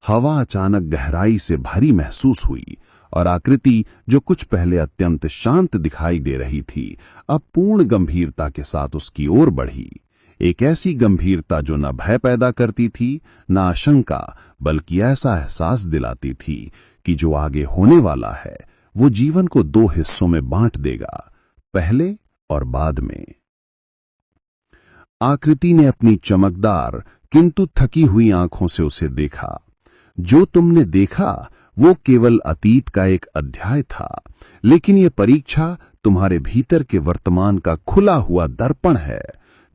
हवा अचानक गहराई से भरी महसूस हुई और आकृति, जो कुछ पहले अत्यंत शांत दिखाई दे रही थी, अब पूर्ण गंभीरता के साथ उसकी ओर बढ़ी। एक ऐसी गंभीरता जो न भय पैदा करती थी, न आशंका, बल्कि ऐसा एहसास दिलाती थी कि जो आगे होने वाला है वो जीवन को दो हिस्सों में बांट देगा, पहले और बाद में। आकृति ने अपनी चमकदार किंतु थकी हुई आंखों से उसे देखा। जो तुमने देखा वो केवल अतीत का एक अध्याय था, लेकिन यह परीक्षा तुम्हारे भीतर के वर्तमान का खुला हुआ दर्पण है।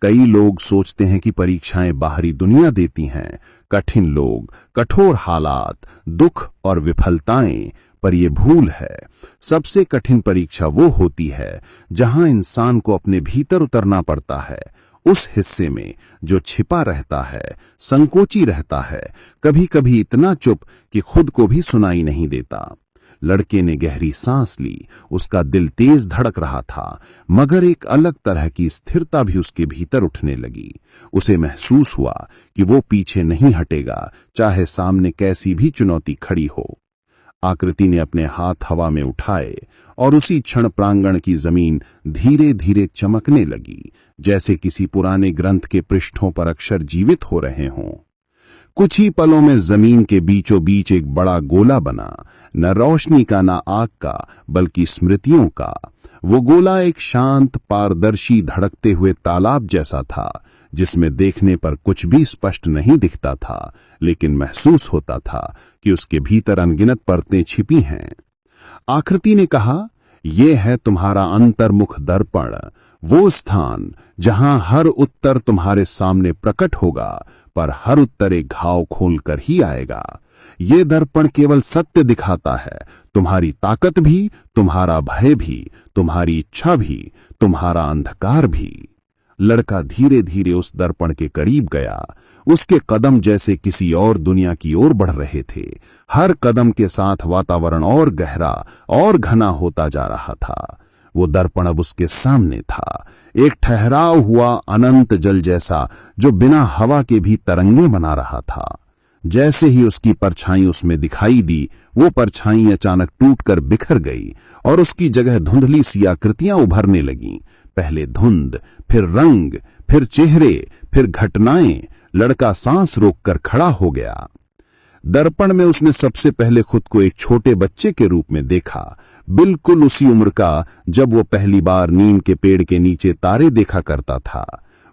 कई लोग सोचते हैं कि परीक्षाएं बाहरी दुनिया देती हैं, कठिन लोग, कठोर हालात, दुख और विफलताएं, पर यह भूल है। सबसे कठिन परीक्षा वो होती है जहां इंसान को अपने भीतर उतरना पड़ता है, उस हिस्से में जो छिपा रहता है, संकोची रहता है, कभी कभी इतना चुप कि खुद को भी सुनाई नहीं देता। लड़के ने गहरी सांस ली। उसका दिल तेज धड़क रहा था, मगर एक अलग तरह की स्थिरता भी उसके भीतर उठने लगी। उसे महसूस हुआ कि वो पीछे नहीं हटेगा, चाहे सामने कैसी भी चुनौती खड़ी हो। आकृति ने अपने हाथ हवा में उठाए और उसी क्षण प्रांगण की जमीन धीरे धीरे चमकने लगी, जैसे किसी पुराने ग्रंथ के पृष्ठों पर अक्षर जीवित हो रहे हों। कुछ ही पलों में जमीन के बीचों बीच एक बड़ा गोला बना, न रोशनी का न आग का, बल्कि स्मृतियों का। वो गोला एक शांत, पारदर्शी, धड़कते हुए तालाब जैसा था, जिसमें देखने पर कुछ भी स्पष्ट नहीं दिखता था, लेकिन महसूस होता था कि उसके भीतर अनगिनत परतें छिपी हैं। आकृति ने कहा, यह है तुम्हारा अंतर्मुख दर्पण, वो स्थान जहां हर उत्तर तुम्हारे सामने प्रकट होगा, पर हर उत्तर एक घाव खोलकर ही आएगा। ये दर्पण केवल सत्य दिखाता है, तुम्हारी ताकत भी, तुम्हारा भय भी, तुम्हारी इच्छा भी, तुम्हारा अंधकार भी। लड़का धीरे धीरे उस दर्पण के करीब गया। उसके कदम जैसे किसी और दुनिया की ओर बढ़ रहे थे। हर कदम के साथ वातावरण और गहरा और घना होता जा रहा था। वो दर्पण अब उसके सामने था, एक ठहराव हुआ अनंत जल जैसा, जो बिना हवा के भी तरंगे बना रहा था। जैसे ही उसकी परछाई उसमें दिखाई दी, वो परछाई अचानक टूटकर बिखर गई और उसकी जगह धुंधली सी आकृतियां उभरने लगीं। पहले धुंध, फिर रंग, फिर चेहरे, फिर घटनाएं। लड़का सांस रोककर खड़ा हो गया। दर्पण में उसने सबसे पहले खुद को एक छोटे बच्चे के रूप में देखा, बिल्कुल उसी उम्र का जब वो पहली बार नीम के पेड़ के नीचे तारे देखा करता था।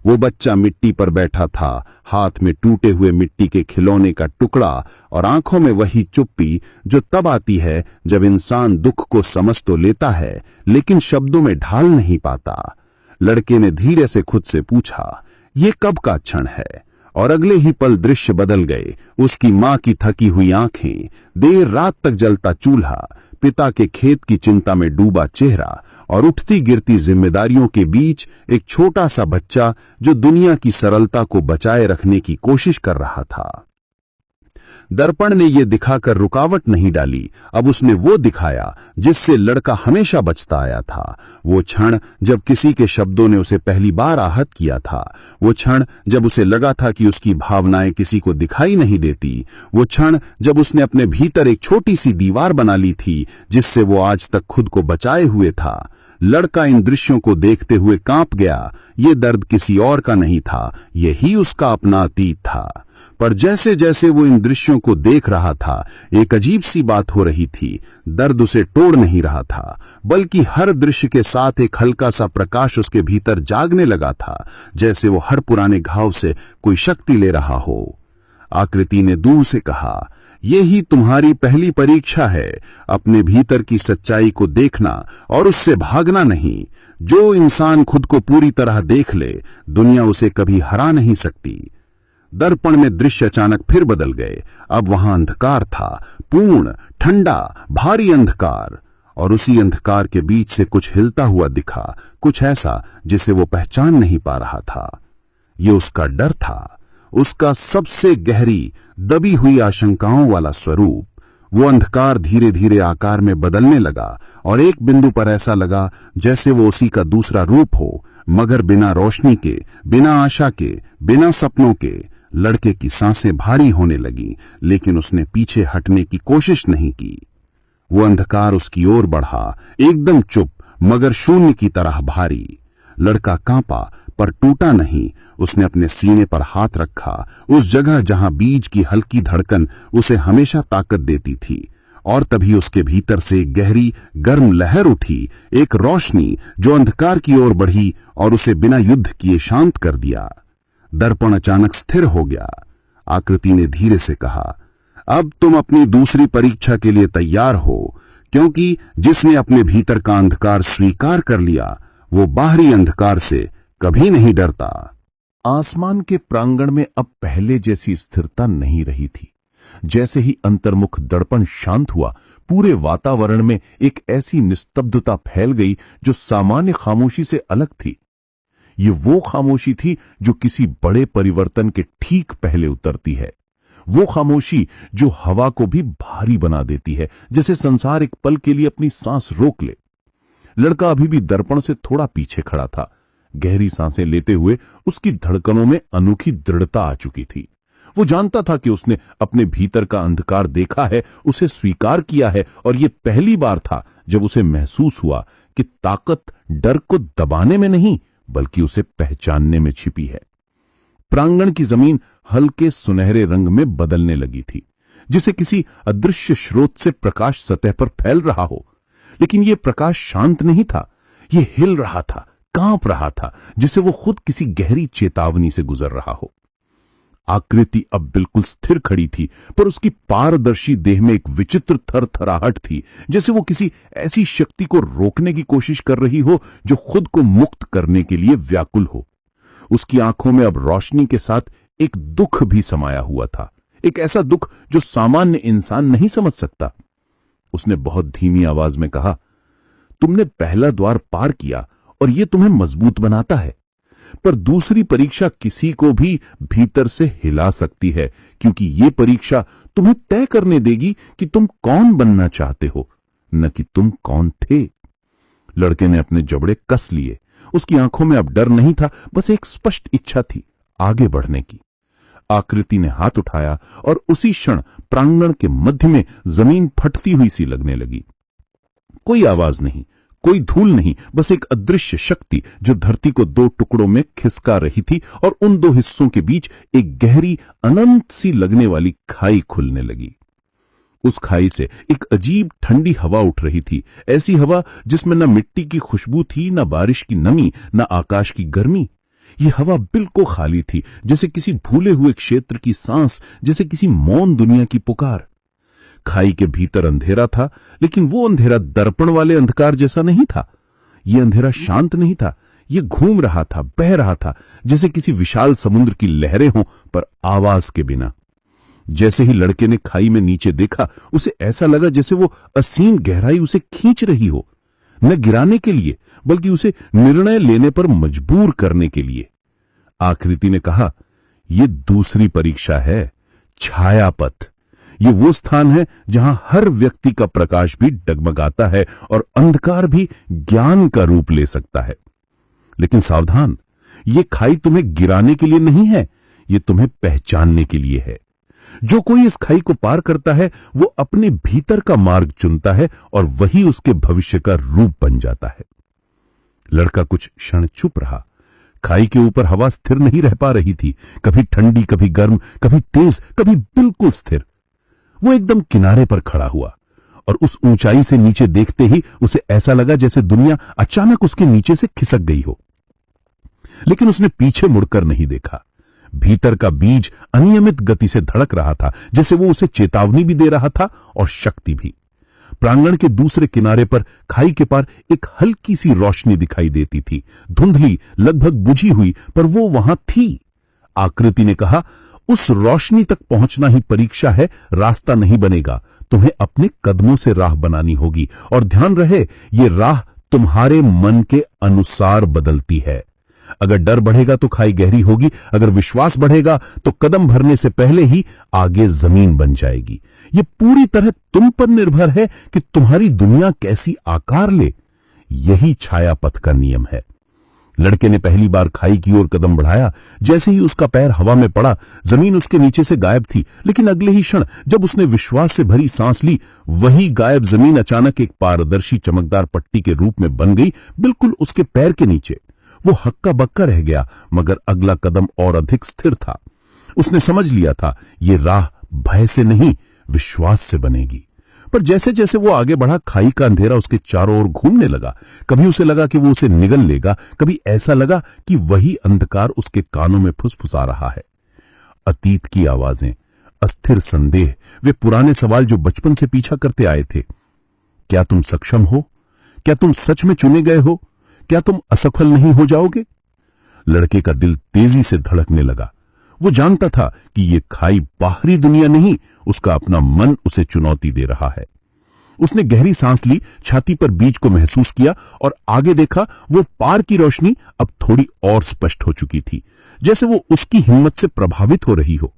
वो बच्चा मिट्टी पर बैठा था, हाथ में टूटे हुए मिट्टी के खिलौने का टुकड़ा और आंखों में वही चुप्पी जो तब आती है जब इंसान दुख को समझ तो लेता है, लेकिन शब्दों में ढाल नहीं पाता। लड़के ने धीरे से खुद से पूछा, ये कब का क्षण है? और अगले ही पल दृश्य बदल गए। उसकी मां की थकी हुई आंखें, देर रात तक जलता चूल्हा, पिता के खेत की चिंता में डूबा चेहरा और उठती गिरती जिम्मेदारियों के बीच एक छोटा सा बच्चा जो दुनिया की सरलता को बचाए रखने की कोशिश कर रहा था। दर्पण ने यह दिखाकर रुकावट नहीं डाली, अब उसने वो दिखाया जिससे लड़का हमेशा बचता आया था। वो क्षण जब किसी के शब्दों ने उसे पहली बार आहत किया था, वो क्षण जब उसे लगा था कि उसकी भावनाएं किसी को दिखाई नहीं देती, वो क्षण जब उसने अपने भीतर एक छोटी सी दीवार बना ली थी जिससे वो आज तक खुद को बचाए हुए था। लड़का इन दृश्यों को देखते हुए कांप गया। ये दर्द किसी और का नहीं था, यही उसका अपना अतीत था। पर जैसे जैसे वो इन दृश्यों को देख रहा था, एक अजीब सी बात हो रही थी। दर्द उसे तोड़ नहीं रहा था, बल्कि हर दृश्य के साथ एक हल्का सा प्रकाश उसके भीतर जागने लगा था, जैसे वो हर पुराने घाव से कोई शक्ति ले रहा हो। आकृति ने दूर से कहा, यही तुम्हारी पहली परीक्षा है, अपने भीतर की सच्चाई को देखना और उससे भागना नहीं। जो इंसान खुद को पूरी तरह देख ले, दुनिया उसे कभी हरा नहीं सकती। दर्पण में दृश्य अचानक फिर बदल गए। अब वहां अंधकार था, पूर्ण, ठंडा, भारी अंधकार, और उसी अंधकार के बीच से कुछ हिलता हुआ दिखा, कुछ ऐसा जिसे वो पहचान नहीं पा रहा था। ये उसका डर था, उसका सबसे गहरी, दबी हुई आशंकाओं वाला स्वरूप। वो अंधकार धीरे धीरे आकार में बदलने लगा और एक बिंदु पर ऐसा लगा जैसे वो उसी का दूसरा रूप हो, मगर बिना रोशनी के, बिना आशा के, बिना सपनों के। लड़के की सांसें भारी होने लगी, लेकिन उसने पीछे हटने की कोशिश नहीं की। वो अंधकार उसकी ओर बढ़ा, एकदम चुप मगर शून्य की तरह भारी। लड़का कांपा पर टूटा नहीं। उसने अपने सीने पर हाथ रखा, उस जगह जहां बीज की हल्की धड़कन उसे हमेशा ताकत देती थी, और तभी उसके भीतर से एक गहरी, गर्म लहर उठी, एक रोशनी जो अंधकार की ओर बढ़ी और उसे बिना युद्ध किए शांत कर दिया। दर्पण अचानक स्थिर हो गया। आकृति ने धीरे से कहा, अब तुम अपनी दूसरी परीक्षा के लिए तैयार हो, क्योंकि जिसने अपने भीतर का अंधकार स्वीकार कर लिया, वो बाहरी अंधकार से कभी नहीं डरता। आसमान के प्रांगण में अब पहले जैसी स्थिरता नहीं रही थी। जैसे ही अंतर्मुख दर्पण शांत हुआ, पूरे वातावरण में एक ऐसी निस्तब्धता फैल गई जो सामान्य खामोशी से अलग थी। ये वो खामोशी थी जो किसी बड़े परिवर्तन के ठीक पहले उतरती है। वो खामोशी जो हवा को भी भारी बना देती है, जैसे संसार एक पल के लिए अपनी सांस रोक ले। लड़का अभी भी दर्पण से थोड़ा पीछे खड़ा था। गहरी सांसें लेते हुए उसकी धड़कनों में अनोखी दृढ़ता आ चुकी थी। वो जानता था कि उसने अपने भीतर का अंधकार देखा है, उसे स्वीकार किया है, और यह पहली बार था जब उसे महसूस हुआ कि ताकत डर को दबाने में नहीं बल्कि उसे पहचानने में छिपी है। प्रांगण की जमीन हल्के सुनहरे रंग में बदलने लगी थी, जिसे किसी अदृश्य स्रोत से प्रकाश सतह पर फैल रहा हो। लेकिन यह प्रकाश शांत नहीं था, यह हिल रहा था, कांप रहा था, जिसे वो खुद किसी गहरी चेतावनी से गुजर रहा हो। आकृति अब बिल्कुल स्थिर खड़ी थी, पर उसकी पारदर्शी देह में एक विचित्र थरथराहट थी, जैसे वो किसी ऐसी शक्ति को रोकने की कोशिश कर रही हो जो खुद को मुक्त करने के लिए व्याकुल हो। उसकी आंखों में अब रोशनी के साथ एक दुख भी समाया हुआ था, एक ऐसा दुख जो सामान्य इंसान नहीं समझ सकता। उसने बहुत धीमी आवाज में कहा, तुमने पहला द्वार पार किया और यह तुम्हें मजबूत बनाता है, पर दूसरी परीक्षा किसी को भी भीतर से हिला सकती है, क्योंकि यह परीक्षा तुम्हें तय करने देगी कि तुम कौन बनना चाहते हो, न कि तुम कौन थे। लड़के ने अपने जबड़े कस लिए। उसकी आंखों में अब डर नहीं था, बस एक स्पष्ट इच्छा थी आगे बढ़ने की। आकृति ने हाथ उठाया और उसी क्षण प्रांगण के मध्य में जमीन फटती हुई सी लगने लगी। कोई आवाज नहीं, कोई धूल नहीं, बस एक अदृश्य शक्ति जो धरती को दो टुकड़ों में खिसका रही थी, और उन दो हिस्सों के बीच एक गहरी अनंत सी लगने वाली खाई खुलने लगी। उस खाई से एक अजीब ठंडी हवा उठ रही थी, ऐसी हवा जिसमें न मिट्टी की खुशबू थी, न बारिश की नमी, न आकाश की गर्मी। यह हवा बिल्कुल खाली थी, जैसे किसी भूले हुए क्षेत्र की सांस, जैसे किसी मौन दुनिया की पुकार। खाई के भीतर अंधेरा था, लेकिन वो अंधेरा दर्पण वाले अंधकार जैसा नहीं था। यह अंधेरा शांत नहीं था, यह घूम रहा था, बह रहा था, जैसे किसी विशाल समुद्र की लहरें हों, पर आवाज के बिना। जैसे ही लड़के ने खाई में नीचे देखा, उसे ऐसा लगा जैसे वो असीम गहराई उसे खींच रही हो, न गिराने के लिए बल्कि उसे निर्णय लेने पर मजबूर करने के लिए। आकृति ने कहा, यह दूसरी परीक्षा है, छायापथ। ये वो स्थान है जहां हर व्यक्ति का प्रकाश भी डगमगाता है और अंधकार भी ज्ञान का रूप ले सकता है। लेकिन सावधान, ये खाई तुम्हें गिराने के लिए नहीं है, ये तुम्हें पहचानने के लिए है। जो कोई इस खाई को पार करता है वो अपने भीतर का मार्ग चुनता है और वही उसके भविष्य का रूप बन जाता है। लड़का कुछ क्षण चुप रहा। खाई के ऊपर हवा स्थिर नहीं रह पा रही थी, कभी ठंडी, कभी गर्म, कभी तेज, कभी बिल्कुल स्थिर। वो एकदम किनारे पर खड़ा हुआ और उस ऊंचाई से नीचे देखते ही उसे ऐसा लगा जैसे दुनिया अचानक उसके नीचे से खिसक गई हो। लेकिन उसने पीछे मुड़कर नहीं देखा। भीतर का बीज अनियमित गति से धड़क रहा था, जैसे वो उसे चेतावनी भी दे रहा था और शक्ति भी। प्रांगण के दूसरे किनारे पर खाई के पार एक हल्की सी रोशनी दिखाई देती थी, धुंधली, लगभग बुझी हुई, पर वो वहां थी। आकृति ने कहा, उस रोशनी तक पहुंचना ही परीक्षा है, रास्ता नहीं बनेगा, तुम्हें अपने कदमों से राह बनानी होगी। और ध्यान रहे, ये राह तुम्हारे मन के अनुसार बदलती है। अगर डर बढ़ेगा तो खाई गहरी होगी, अगर विश्वास बढ़ेगा तो कदम भरने से पहले ही आगे जमीन बन जाएगी। यह पूरी तरह तुम पर निर्भर है कि तुम्हारी दुनिया कैसी आकार ले। यही छाया पथ का नियम है। लड़के ने पहली बार खाई की ओर कदम बढ़ाया। जैसे ही उसका पैर हवा में पड़ा, जमीन उसके नीचे से गायब थी, लेकिन अगले ही क्षण जब उसने विश्वास से भरी सांस ली, वही गायब जमीन अचानक एक पारदर्शी चमकदार पट्टी के रूप में बन गई, बिल्कुल उसके पैर के नीचे। वो हक्का बक्का रह गया, मगर अगला कदम और अधिक स्थिर था। उसने समझ लिया था, ये राह भय से नहीं, विश्वास से बनेगी। पर जैसे जैसे वो आगे बढ़ा, खाई का अंधेरा उसके चारों ओर घूमने लगा। कभी उसे लगा कि वो उसे निगल लेगा, कभी ऐसा लगा कि वही अंधकार उसके कानों में फुसफुसा रहा है। अतीत की आवाजें, अस्थिर संदेह, वे पुराने सवाल जो बचपन से पीछा करते आए थे। क्या तुम सक्षम हो? क्या तुम सच में चुने गए हो? क्या तुम असफल नहीं हो जाओगे? लड़के का दिल तेजी से धड़कने लगा। वो जानता था कि ये खाई बाहरी दुनिया नहीं, उसका अपना मन उसे चुनौती दे रहा है। उसने गहरी सांस ली, छाती पर बीज को महसूस किया और आगे देखा। वो पार की रोशनी अब थोड़ी और स्पष्ट हो चुकी थी, जैसे वो उसकी हिम्मत से प्रभावित हो रही हो।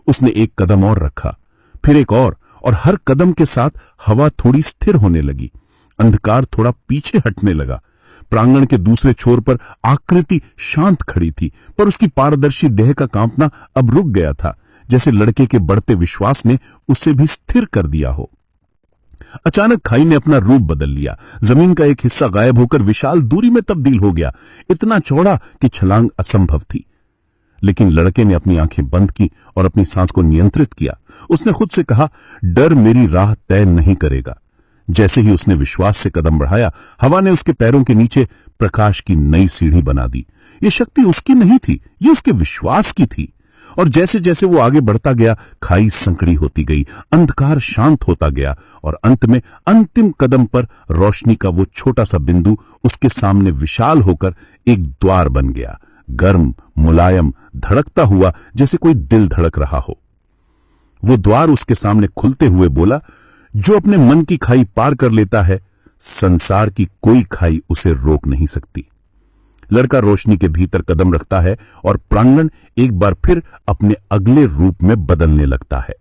उसने एक कदम और रखा, फिर एक और हर कदम के साथ हवा थोड़ी स्थिर होने लगी। अंधकार थोड़ा पीछे हटने लगा। प्रांगण के दूसरे छोर पर आकृति शांत खड़ी थी, पर उसकी पारदर्शी देह का कांपना अब रुक गया था, जैसे लड़के के बढ़ते विश्वास ने उसे भी स्थिर कर दिया हो। अचानक खाई ने अपना रूप बदल लिया। जमीन का एक हिस्सा गायब होकर विशाल दूरी में तब्दील हो गया, इतना चौड़ा कि छलांग असंभव थी। लेकिन लड़के ने अपनी आंखें बंद की और अपनी सांस को नियंत्रित किया। उसने खुद से कहा, डर मेरी राह तय नहीं करेगा। जैसे ही उसने विश्वास से कदम बढ़ाया, हवा ने उसके पैरों के नीचे प्रकाश की नई सीढ़ी बना दी। यह शक्ति उसकी नहीं थी, यह उसके विश्वास की थी। और जैसे जैसे वो आगे बढ़ता गया, खाई संकड़ी होती गई, अंधकार शांत होता गया और अंत में अंतिम कदम पर रोशनी का वो छोटा सा बिंदु उसके सामने विशाल होकर एक द्वार बन गया, गर्म, मुलायम, धड़कता हुआ, जैसे कोई दिल धड़क रहा हो। वो द्वार उसके सामने खुलते हुए बोला, जो अपने मन की खाई पार कर लेता है, संसार की कोई खाई उसे रोक नहीं सकती। लड़का रोशनी के भीतर कदम रखता है और प्रांगण एक बार फिर अपने अगले रूप में बदलने लगता है।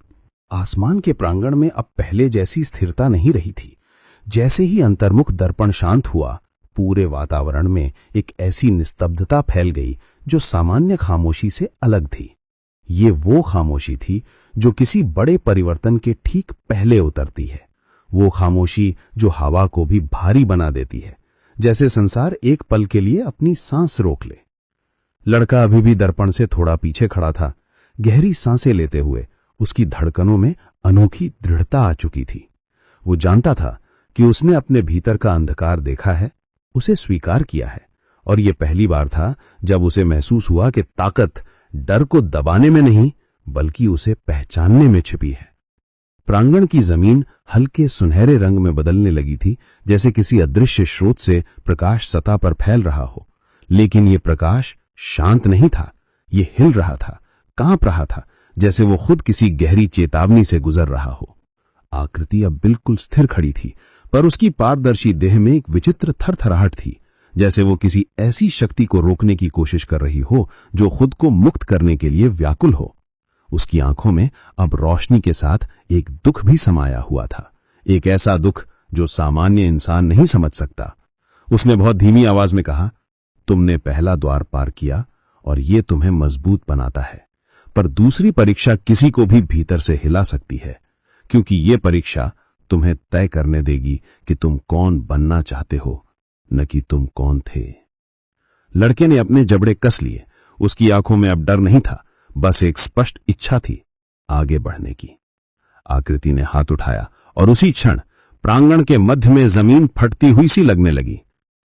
आसमान के प्रांगण में अब पहले जैसी स्थिरता नहीं रही थी। जैसे ही अंतर्मुख दर्पण शांत हुआ, पूरे वातावरण में एक ऐसी निस्तब्धता फैल गई जो सामान्य खामोशी से अलग थी। ये वो खामोशी थी जो किसी बड़े परिवर्तन के ठीक पहले उतरती है, वो खामोशी जो हवा को भी भारी बना देती है, जैसे संसार एक पल के लिए अपनी सांस रोक ले। लड़का अभी भी दर्पण से थोड़ा पीछे खड़ा था। गहरी सांसें लेते हुए उसकी धड़कनों में अनोखी दृढ़ता आ चुकी थी। वो जानता था कि उसने अपने भीतर का अंधकार देखा है, उसे स्वीकार किया है, और ये पहली बार था जब उसे महसूस हुआ कि ताकत डर को दबाने में नहीं, बल्कि उसे पहचानने में छिपी है। प्रांगण की जमीन हल्के सुनहरे रंग में बदलने लगी थी, जैसे किसी अदृश्य स्रोत से प्रकाश सतह पर फैल रहा हो। लेकिन यह प्रकाश शांत नहीं था, यह हिल रहा था, कांप रहा था, जैसे वो खुद किसी गहरी चेतावनी से गुजर रहा हो। आकृति अब बिल्कुल स्थिर खड़ी थी, पर उसकी पारदर्शी देह में एक विचित्र थरथराहट थी, जैसे वो किसी ऐसी शक्ति को रोकने की कोशिश कर रही हो जो खुद को मुक्त करने के लिए व्याकुल हो। उसकी आंखों में अब रोशनी के साथ एक दुख भी समाया हुआ था, एक ऐसा दुख जो सामान्य इंसान नहीं समझ सकता। उसने बहुत धीमी आवाज में कहा, तुमने पहला द्वार पार किया और ये तुम्हें मजबूत बनाता है, पर दूसरी परीक्षा किसी को भी भीतर से हिला सकती है, क्योंकि ये परीक्षा तुम्हें तय करने देगी कि तुम कौन बनना चाहते हो, न कि तुम कौन थे। लड़के ने अपने जबड़े कस लिए। उसकी आंखों में अब डर नहीं था, बस एक स्पष्ट इच्छा थी आगे बढ़ने की। आकृति ने हाथ उठाया और उसी क्षण प्रांगण के मध्य में जमीन फटती हुई सी लगने लगी।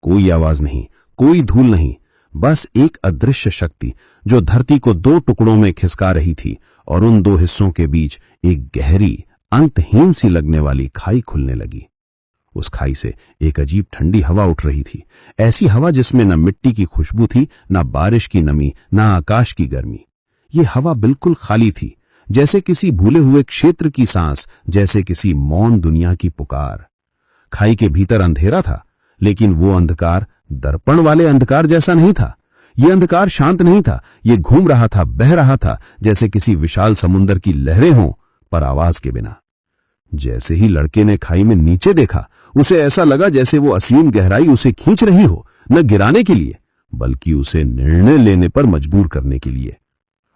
कोई आवाज नहीं, कोई धूल नहीं, बस एक अदृश्य शक्ति जो धरती को दो टुकड़ों में खिसका रही थी, और उन दो हिस्सों के बीच एक गहरी, अंतहीन सी लगने वाली खाई खुलने लगी। उस खाई से एक अजीब ठंडी हवा उठ रही थी, ऐसी हवा जिसमें न मिट्टी की खुशबू थी, न बारिश की नमी, न आकाश की गर्मी। ये हवा बिल्कुल खाली थी, जैसे किसी भूले हुए क्षेत्र की सांस, जैसे किसी मौन दुनिया की पुकार। खाई के भीतर अंधेरा था, लेकिन वो अंधकार दर्पण वाले अंधकार जैसा नहीं था। ये अंधकार शांत नहीं था, ये घूम रहा था, बह रहा था, जैसे किसी विशाल समुद्र की लहरें हों, पर आवाज के बिना। जैसे ही लड़के ने खाई में नीचे देखा, उसे ऐसा लगा जैसे वो असीम गहराई उसे खींच रही हो, न गिराने के लिए, बल्कि उसे निर्णय लेने पर मजबूर करने के लिए।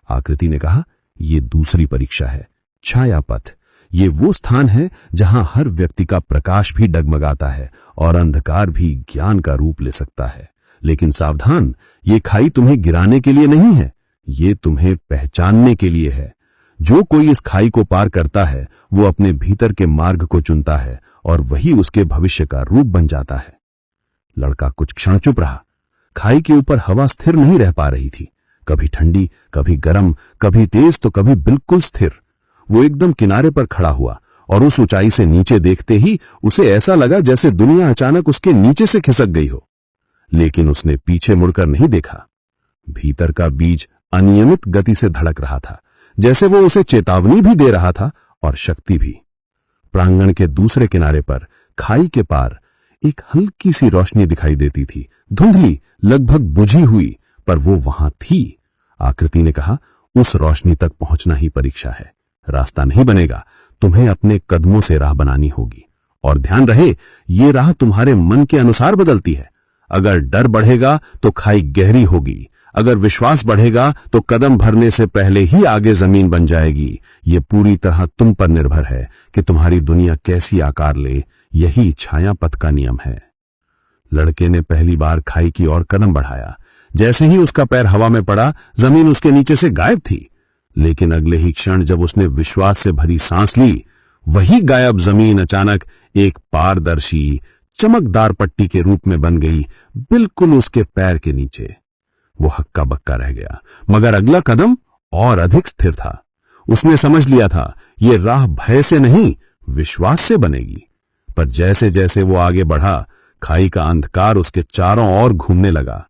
आकृति ने कहा, ये दूसरी परीक्षा है, छाया पथ। ये वो स्थान है जहां हर व्यक्ति का प्रकाश भी डगमगाता है और अंधकार भी ज्ञान का रूप ले सकता है। लेकिन सावधान, ये खाई तुम्हें गिराने के लिए नहीं है, ये तुम्हें पहचानने के लिए है। जो कोई इस खाई को पार करता है, वो अपने भीतर के मार्ग को चुनता है, और वही उसके भविष्य का रूप बन जाता है। लड़का कुछ क्षण चुप रहा। खाई के ऊपर हवा स्थिर नहीं रह पा रही थी, कभी ठंडी, कभी गर्म, कभी तेज, तो कभी बिल्कुल स्थिर। वो एकदम किनारे पर खड़ा हुआ, और उस ऊंचाई से नीचे देखते ही उसे ऐसा लगा जैसे दुनिया अचानक उसके नीचे से खिसक गई हो। लेकिन उसने पीछे मुड़कर नहीं देखा। भीतर का बीज अनियमित गति से धड़क रहा था, जैसे वो उसे चेतावनी भी दे रहा था और शक्ति भी। प्रांगण के दूसरे किनारे पर, खाई के पार, एक हल्की सी रोशनी दिखाई देती थी, धुंधली, लगभग बुझी हुई, पर वो वहां थी। आकृति ने कहा, उस रोशनी तक पहुंचना ही परीक्षा है। रास्ता नहीं बनेगा, तुम्हें अपने कदमों से राह बनानी होगी। और ध्यान रहे, ये राह तुम्हारे मन के अनुसार बदलती है। अगर डर बढ़ेगा तो खाई गहरी होगी, अगर विश्वास बढ़ेगा तो कदम भरने से पहले ही आगे जमीन बन जाएगी। ये पूरी तरह तुम पर निर्भर है कि तुम्हारी दुनिया कैसी आकार ले। यही छाया पथ का नियम है। लड़के ने पहली बार खाई की ओर कदम बढ़ाया। जैसे ही उसका पैर हवा में पड़ा, जमीन उसके नीचे से गायब थी। लेकिन अगले ही क्षण जब उसने विश्वास से भरी सांस ली, वही गायब जमीन अचानक एक पारदर्शी चमकदार पट्टी के रूप में बन गई, बिल्कुल उसके पैर के नीचे। वो हक्का बक्का रह गया, मगर अगला कदम और अधिक स्थिर था। उसने समझ लिया था ये राह भय से नहीं, विश्वास से बनेगी। पर जैसे जैसे वो आगे बढ़ा, खाई का अंधकार उसके चारों ओर घूमने लगा।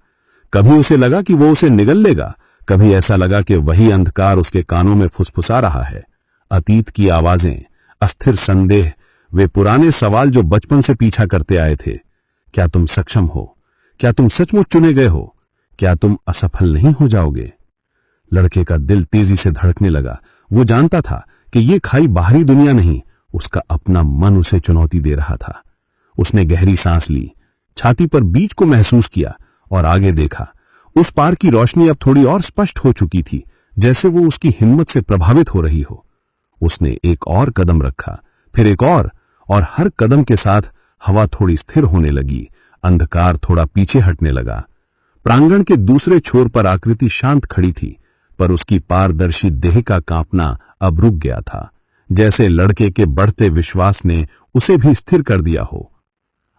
कभी उसे लगा कि वो उसे निगल लेगा, कभी ऐसा लगा कि वही अंधकार उसके कानों में फुसफुसा रहा है। अतीत की आवाजें, अस्थिर संदेह, वे पुराने सवाल जो बचपन से पीछा करते आए थे। क्या तुम सक्षम हो? क्या तुम सचमुच चुने गए हो? क्या तुम असफल नहीं हो जाओगे? लड़के का दिल तेजी से धड़कने लगा। वो जानता था कि ये खाई बाहरी दुनिया नहीं, उसका अपना मन उसे चुनौती दे रहा था। उसने गहरी सांस ली, छाती पर बीज को महसूस किया और आगे देखा। उस पार की रोशनी अब थोड़ी और स्पष्ट हो चुकी थी, जैसे वो उसकी हिम्मत से प्रभावित हो रही हो। उसने एक और कदम रखा, फिर एक और हर कदम के साथ हवा थोड़ी स्थिर होने लगी, अंधकार थोड़ा पीछे हटने लगा। प्रांगण के दूसरे छोर पर आकृति शांत खड़ी थी, पर उसकी पारदर्शी देह का कांपना अब रुक गया था, जैसे लड़के के बढ़ते विश्वास ने उसे भी स्थिर कर दिया हो।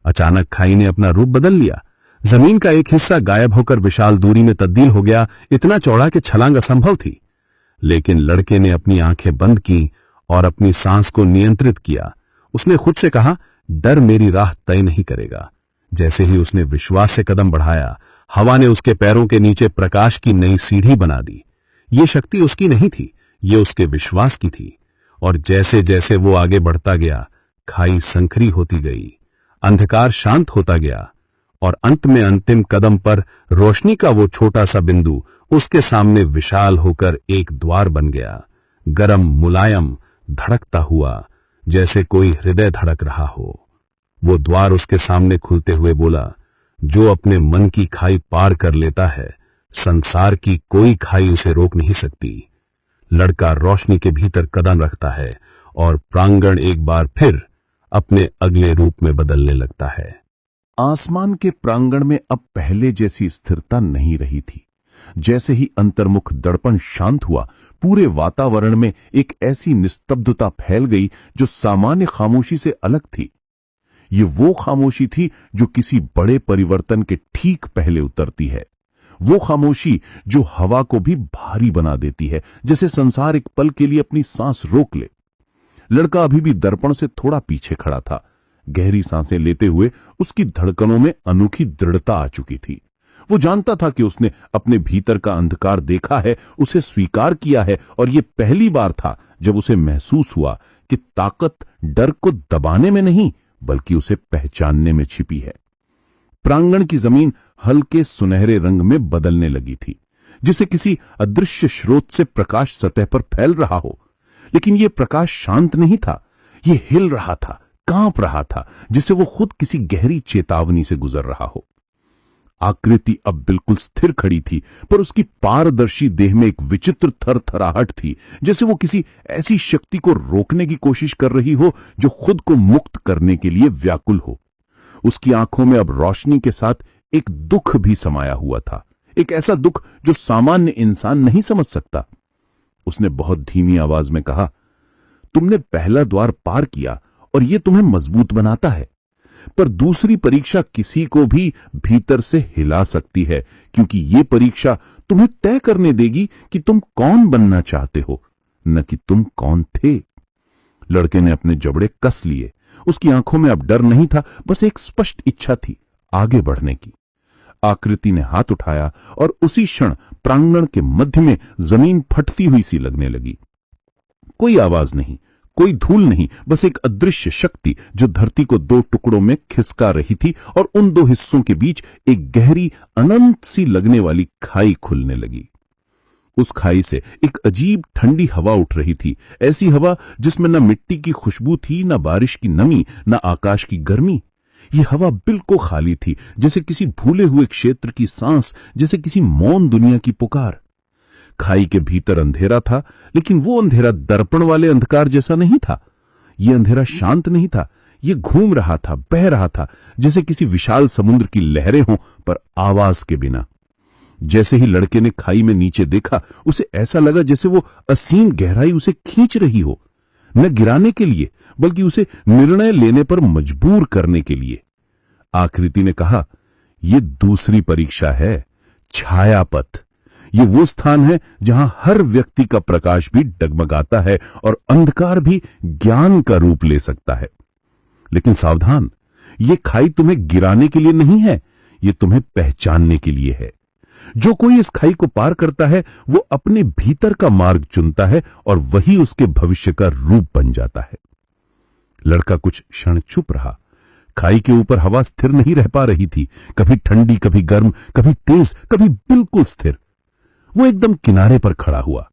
अचानक खाई ने अपना रूप बदल लिया। जमीन का एक हिस्सा गायब होकर विशाल दूरी में तब्दील हो गया, इतना चौड़ा कि छलांग असंभव थी। लेकिन लड़के ने अपनी आंखें बंद की और अपनी सांस को नियंत्रित किया। उसने खुद से कहा, डर मेरी राह तय नहीं करेगा। जैसे ही उसने विश्वास से कदम बढ़ाया, हवा ने उसके पैरों के नीचे प्रकाश की नई सीढ़ी बना दी। ये शक्ति उसकी नहीं थी, ये उसके विश्वास की थी। और जैसे जैसे वो आगे बढ़ता गया, खाई संकरी होती गई, अंधकार शांत होता गया और अंत में अंतिम कदम पर रोशनी का वो छोटा सा बिंदु उसके सामने विशाल होकर एक द्वार बन गया। गरम, मुलायम, धड़कता हुआ, जैसे कोई हृदय धड़क रहा हो। वो द्वार उसके सामने खुलते हुए बोला, जो अपने मन की खाई पार कर लेता है, संसार की कोई खाई उसे रोक नहीं सकती। लड़का रोशनी के भीतर कदम रखता है और प्रांगण एक बार फिर अपने अगले रूप में बदलने लगता है। आसमान के प्रांगण में अब पहले जैसी स्थिरता नहीं रही थी। जैसे ही अंतर्मुख दर्पण शांत हुआ, पूरे वातावरण में एक ऐसी निस्तब्धता फैल गई जो सामान्य खामोशी से अलग थी। ये वो खामोशी थी जो किसी बड़े परिवर्तन के ठीक पहले उतरती है। वो खामोशी जो हवा को भी भारी बना देती है, जैसे संसार एक पल के लिए अपनी सांस रोक ले। लड़का अभी भी दर्पण से थोड़ा पीछे खड़ा था। गहरी सांसें लेते हुए उसकी धड़कनों में अनोखी दृढ़ता आ चुकी थी। वो जानता था कि उसने अपने भीतर का अंधकार देखा है, उसे स्वीकार किया है, और यह पहली बार था जब उसे महसूस हुआ कि ताकत डर को दबाने में नहीं, बल्कि उसे पहचानने में छिपी है। प्रांगण की जमीन हल्के सुनहरे रंग में बदलने लगी थी, जिसे किसी अदृश्य स्रोत से प्रकाश सतह पर फैल रहा हो। लेकिन यह प्रकाश शांत नहीं था, यह हिल रहा था, कांप रहा था, जिसे वो खुद किसी गहरी चेतावनी से गुजर रहा हो। आकृति अब बिल्कुल स्थिर खड़ी थी, पर उसकी पारदर्शी देह में एक विचित्र थरथराहट थी, जैसे वो किसी ऐसी शक्ति को रोकने की कोशिश कर रही हो जो खुद को मुक्त करने के लिए व्याकुल हो। उसकी आंखों में अब रोशनी के साथ एक दुख भी समाया हुआ था, एक ऐसा दुख जो सामान्य इंसान नहीं समझ सकता। उसने बहुत धीमी आवाज में कहा, तुमने पहला द्वार पार किया और यह तुम्हें मजबूत बनाता है, पर दूसरी परीक्षा किसी को भी भीतर से हिला सकती है, क्योंकि यह परीक्षा तुम्हें तय करने देगी कि तुम कौन बनना चाहते हो, न कि तुम कौन थे। लड़के ने अपने जबड़े कस लिए। उसकी आंखों में अब डर नहीं था, बस एक स्पष्ट इच्छा थी आगे बढ़ने की। आकृति ने हाथ उठाया और उसी क्षण प्रांगण के मध्य में जमीन फटती हुई सी लगने लगी। कोई आवाज नहीं, कोई धूल नहीं, बस एक अदृश्य शक्ति जो धरती को दो टुकड़ों में खिसका रही थी, और उन दो हिस्सों के बीच एक गहरी अनंत सी लगने वाली खाई खुलने लगी। उस खाई से एक अजीब ठंडी हवा उठ रही थी, ऐसी हवा जिसमें न मिट्टी की खुशबू थी, न बारिश की नमी, न आकाश की गर्मी। यह हवा बिल्कुल खाली थी, जैसे किसी भूले हुए क्षेत्र की सांस, जैसे किसी मौन दुनिया की पुकार। खाई के भीतर अंधेरा था, लेकिन वो अंधेरा दर्पण वाले अंधकार जैसा नहीं था। यह अंधेरा शांत नहीं था, यह घूम रहा था, बह रहा था, जैसे किसी विशाल समुद्र की लहरें हों पर आवाज के बिना। जैसे ही लड़के ने खाई में नीचे देखा, उसे ऐसा लगा जैसे वो असीम गहराई उसे खींच रही हो, न गिराने के लिए बल्कि उसे निर्णय लेने पर मजबूर करने के लिए। आकृति ने कहा, यह दूसरी परीक्षा है, छायापथ। ये वो स्थान है जहां हर व्यक्ति का प्रकाश भी डगमगाता है और अंधकार भी ज्ञान का रूप ले सकता है। लेकिन सावधान, ये खाई तुम्हें गिराने के लिए नहीं है, ये तुम्हें पहचानने के लिए है। जो कोई इस खाई को पार करता है वो अपने भीतर का मार्ग चुनता है और वही उसके भविष्य का रूप बन जाता है। लड़का कुछ क्षण चुप रहा। खाई के ऊपर हवा स्थिर नहीं रह पा रही थी, कभी ठंडी, कभी गर्म, कभी तेज, कभी बिल्कुल स्थिर। वो एकदम किनारे पर खड़ा हुआ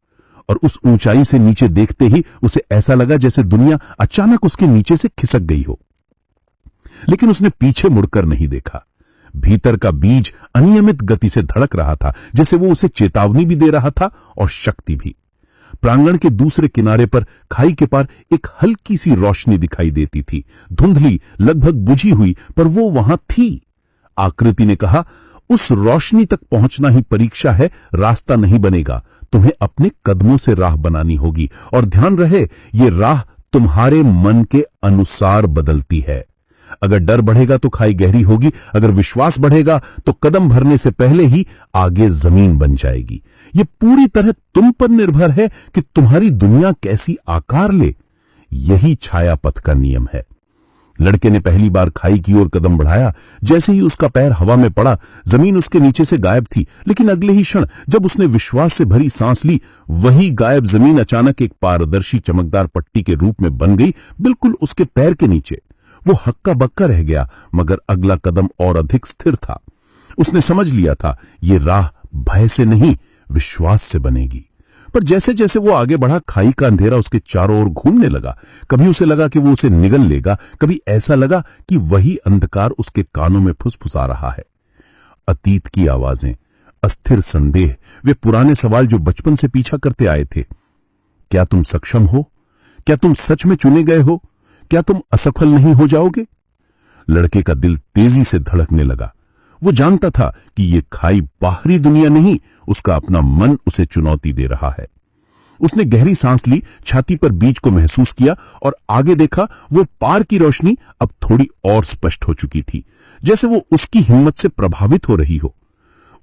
और उस ऊंचाई से नीचे देखते ही उसे ऐसा लगा जैसे दुनिया अचानक उसके नीचे से खिसक गई हो। लेकिन उसने पीछे मुड़कर नहीं देखा। भीतर का बीज अनियमित गति से धड़क रहा था, जैसे वो उसे चेतावनी भी दे रहा था और शक्ति भी। प्रांगण के दूसरे किनारे पर खाई के पार एक हल्की सी रोशनी दिखाई देती थी, धुंधली, लगभग बुझी हुई, पर वो वहां थी। आकृति ने कहा, उस रोशनी तक पहुंचना ही परीक्षा है, रास्ता नहीं बनेगा। तुम्हें अपने कदमों से राह बनानी होगी और ध्यान रहे, ये राह तुम्हारे मन के अनुसार बदलती है। अगर डर बढ़ेगा तो खाई गहरी होगी, अगर विश्वास बढ़ेगा तो कदम भरने से पहले ही आगे जमीन बन जाएगी। यह पूरी तरह तुम पर निर्भर है कि तुम्हारी दुनिया कैसी आकार ले। यही छाया पथ का नियम है। लड़के ने पहली बार खाई की ओर कदम बढ़ाया। जैसे ही उसका पैर हवा में पड़ा, जमीन उसके नीचे से गायब थी, लेकिन अगले ही क्षण जब उसने विश्वास से भरी सांस ली, वही गायब जमीन अचानक एक पारदर्शी चमकदार पट्टी के रूप में बन गई, बिल्कुल उसके पैर के नीचे। वो हक्का बक्का रह गया, मगर अगला कदम और अधिक स्थिर था। उसने समझ लिया था, ये राह भय से नहीं, विश्वास से बनेगी। पर जैसे जैसे वो आगे बढ़ा, खाई का अंधेरा उसके चारों ओर घूमने लगा। कभी उसे लगा कि वो उसे निगल लेगा, कभी ऐसा लगा कि वही अंधकार उसके कानों में फुसफुसा रहा है। अतीत की आवाजें, अस्थिर संदेह, वे पुराने सवाल जो बचपन से पीछा करते आए थे। क्या तुम सक्षम हो? क्या तुम सच में चुने गए हो? क्या तुम असफल नहीं हो जाओगे? लड़के का दिल तेजी से धड़कने लगा। वो जानता था कि ये खाई बाहरी दुनिया नहीं, उसका अपना मन उसे चुनौती दे रहा है। उसने गहरी सांस ली, छाती पर बीज को महसूस किया और आगे देखा। वो पार की रोशनी अब थोड़ी और स्पष्ट हो चुकी थी, जैसे वो उसकी हिम्मत से प्रभावित हो रही हो।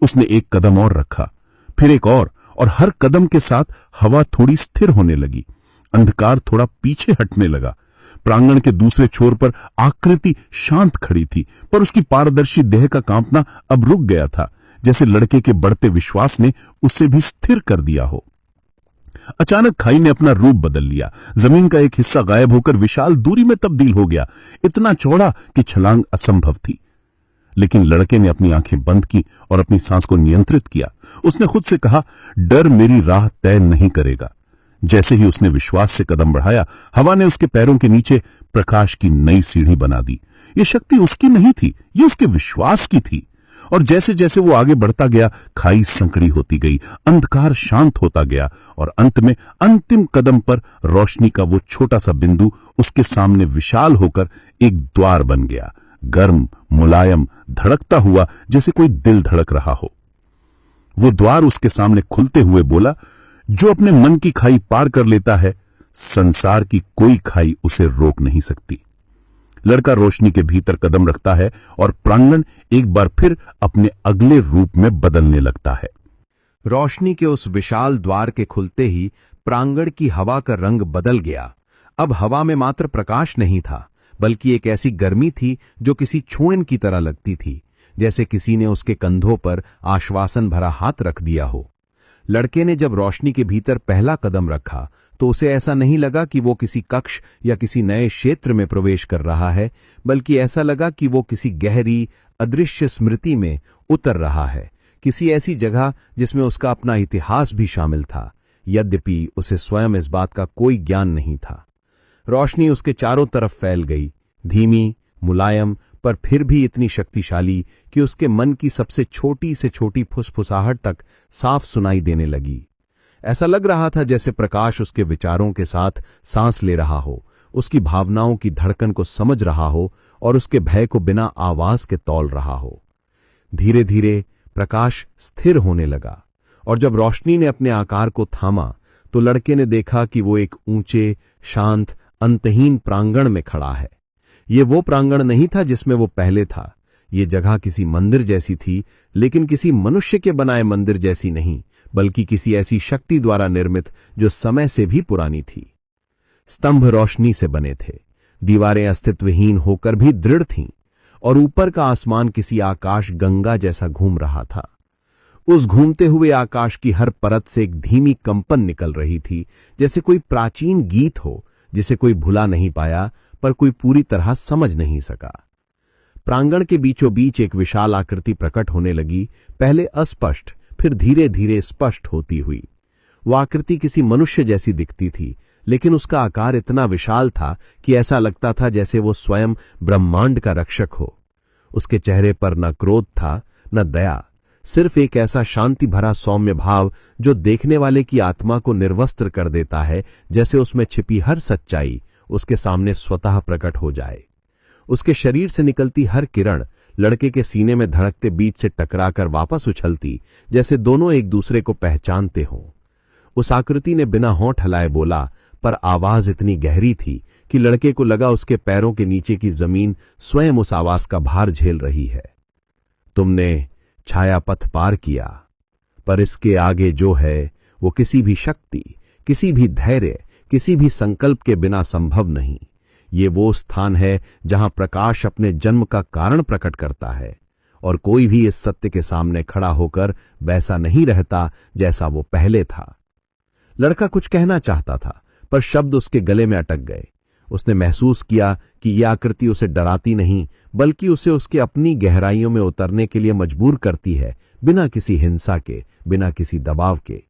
उसने एक कदम और रखा, फिर एक और हर कदम के साथ हवा थोड़ी स्थिर होने लगी। अंधकार थोड़ा पीछे हटने लगा। प्रांगण के दूसरे छोर पर आकृति शांत खड़ी थी, पर उसकी पारदर्शी देह का कांपना अब रुक गया था, जैसे लड़के के बढ़ते विश्वास ने उसे भी स्थिर कर दिया हो। अचानक खाई ने अपना रूप बदल लिया। जमीन का एक हिस्सा गायब होकर विशाल दूरी में तब्दील हो गया, इतना चौड़ा कि छलांग असंभव थी। लेकिन लड़के ने अपनी आंखें बंद की और अपनी सांस को नियंत्रित किया। उसने खुद से कहा, डर मेरी राह तय नहीं करेगा। जैसे ही उसने विश्वास से कदम बढ़ाया, हवा ने उसके पैरों के नीचे प्रकाश की नई सीढ़ी बना दी। यह शक्ति उसकी नहीं थी, यह उसके विश्वास की थी। और जैसे जैसे वो आगे बढ़ता गया, खाई संकड़ी होती गई, अंधकार शांत होता गया और अंत में अंतिम कदम पर रोशनी का वो छोटा सा बिंदु उसके सामने विशाल होकर एक द्वार बन गया, गर्म, मुलायम, धड़कता हुआ जैसे कोई दिल धड़क रहा हो। वो द्वार उसके सामने खुलते हुए बोला, जो अपने मन की खाई पार कर लेता है, संसार की कोई खाई उसे रोक नहीं सकती। लड़का रोशनी के भीतर कदम रखता है और प्रांगण एक बार फिर अपने अगले रूप में बदलने लगता है। रोशनी के उस विशाल द्वार के खुलते ही प्रांगण की हवा का रंग बदल गया। अब हवा में मात्र प्रकाश नहीं था, बल्कि एक ऐसी गर्मी थी जो किसी छुएन की तरह लगती थी, जैसे किसी ने उसके कंधों पर आश्वासन भरा हाथ रख दिया हो। लड़के ने जब रोशनी के भीतर पहला कदम रखा तो उसे ऐसा नहीं लगा कि वो किसी कक्ष या किसी नए क्षेत्र में प्रवेश कर रहा है, बल्कि ऐसा लगा कि वो किसी गहरी, अदृश्य स्मृति में उतर रहा है, किसी ऐसी जगह जिसमें उसका अपना इतिहास भी शामिल था, यद्यपि उसे स्वयं इस बात का कोई ज्ञान नहीं था। रोशनी उसके चारों तरफ फैल गई, धीमी, मुलायम, पर फिर भी इतनी शक्तिशाली कि उसके मन की सबसे छोटी से छोटी फुसफुसाहट तक साफ सुनाई देने लगी। ऐसा लग रहा था जैसे प्रकाश उसके विचारों के साथ सांस ले रहा हो, उसकी भावनाओं की धड़कन को समझ रहा हो और उसके भय को बिना आवाज के तौल रहा हो। धीरे धीरे प्रकाश स्थिर होने लगा और जब रोशनी ने अपने आकार को थामा तो लड़के ने देखा कि वो एक ऊंचे, शांत, अंतहीन प्रांगण में खड़ा है। ये वो प्रांगण नहीं था जिसमें वो पहले था। ये जगह किसी मंदिर जैसी थी, लेकिन किसी मनुष्य के बनाए मंदिर जैसी नहीं, बल्कि किसी ऐसी शक्ति द्वारा निर्मित जो समय से भी पुरानी थी। स्तंभ रोशनी से बने थे, दीवारें अस्तित्वहीन होकर भी दृढ़ थीं और ऊपर का आसमान किसी आकाश गंगा जैसा घूम रहा था। उस घूमते हुए आकाश की हर परत से एक धीमी कंपन निकल रही थी, जैसे कोई प्राचीन गीत हो जिसे कोई भुला नहीं पाया पर कोई पूरी तरह समझ नहीं सका। प्रांगण के बीचों बीच एक विशाल आकृति प्रकट होने लगी, पहले अस्पष्ट फिर धीरे धीरे स्पष्ट होती हुई। वह आकृति किसी मनुष्य जैसी दिखती थी, लेकिन उसका आकार इतना विशाल था कि ऐसा लगता था जैसे वो स्वयं ब्रह्मांड का रक्षक हो। उसके चेहरे पर न क्रोध था न दया, सिर्फ एक ऐसा शांति भरा सौम्य भाव जो देखने वाले की आत्मा को निर्वस्त्र कर देता है, जैसे उसमें छिपी हर सच्चाई उसके सामने स्वतः प्रकट हो जाए। उसके शरीर से निकलती हर किरण लड़के के सीने में धड़कते बीच से टकराकर वापस उछलती, जैसे दोनों एक दूसरे को पहचानते हों। उस आकृति ने बिना होंठ हिलाए बोला, पर आवाज इतनी गहरी थी कि लड़के को लगा उसके पैरों के नीचे की जमीन स्वयं उस आवाज का भार झेल रही है। तुमने छाया पथ पार किया, पर इसके आगे जो है वो किसी भी शक्ति, किसी भी धैर्य, किसी भी संकल्प के बिना संभव नहीं। ये वो स्थान है जहां प्रकाश अपने जन्म का कारण प्रकट करता है और कोई भी इस सत्य के सामने खड़ा होकर वैसा नहीं रहता जैसा वो पहले था। लड़का कुछ कहना चाहता था, पर शब्द उसके गले में अटक गए। उसने महसूस किया कि यह आकृति उसे डराती नहीं, बल्कि उसे उसके अपनी गहराइयों में उतरने के लिए मजबूर करती है, बिना किसी हिंसा के, बिना किसी दबाव के।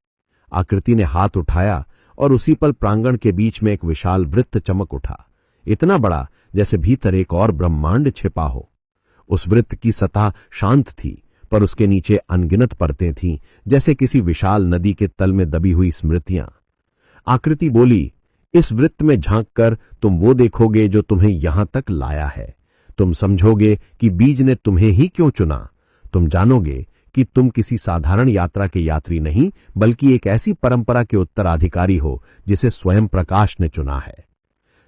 आकृति ने हाथ उठाया और उसी पल प्रांगण के बीच में एक विशाल वृत्त चमक उठा, इतना बड़ा जैसे भीतर एक और ब्रह्मांड छिपा हो। उस वृत्त की सतह शांत थी, पर उसके नीचे अनगिनत परतें थीं, जैसे किसी विशाल नदी के तल में दबी हुई स्मृतियां। आकृति बोली, इस वृत्त में झांककर तुम वो देखोगे जो तुम्हें यहां तक लाया है। तुम समझोगे कि बीज ने तुम्हें ही क्यों चुना। तुम जानोगे कि तुम किसी साधारण यात्रा के यात्री नहीं, बल्कि एक ऐसी परंपरा के उत्तराधिकारी हो जिसे स्वयं प्रकाश ने चुना है।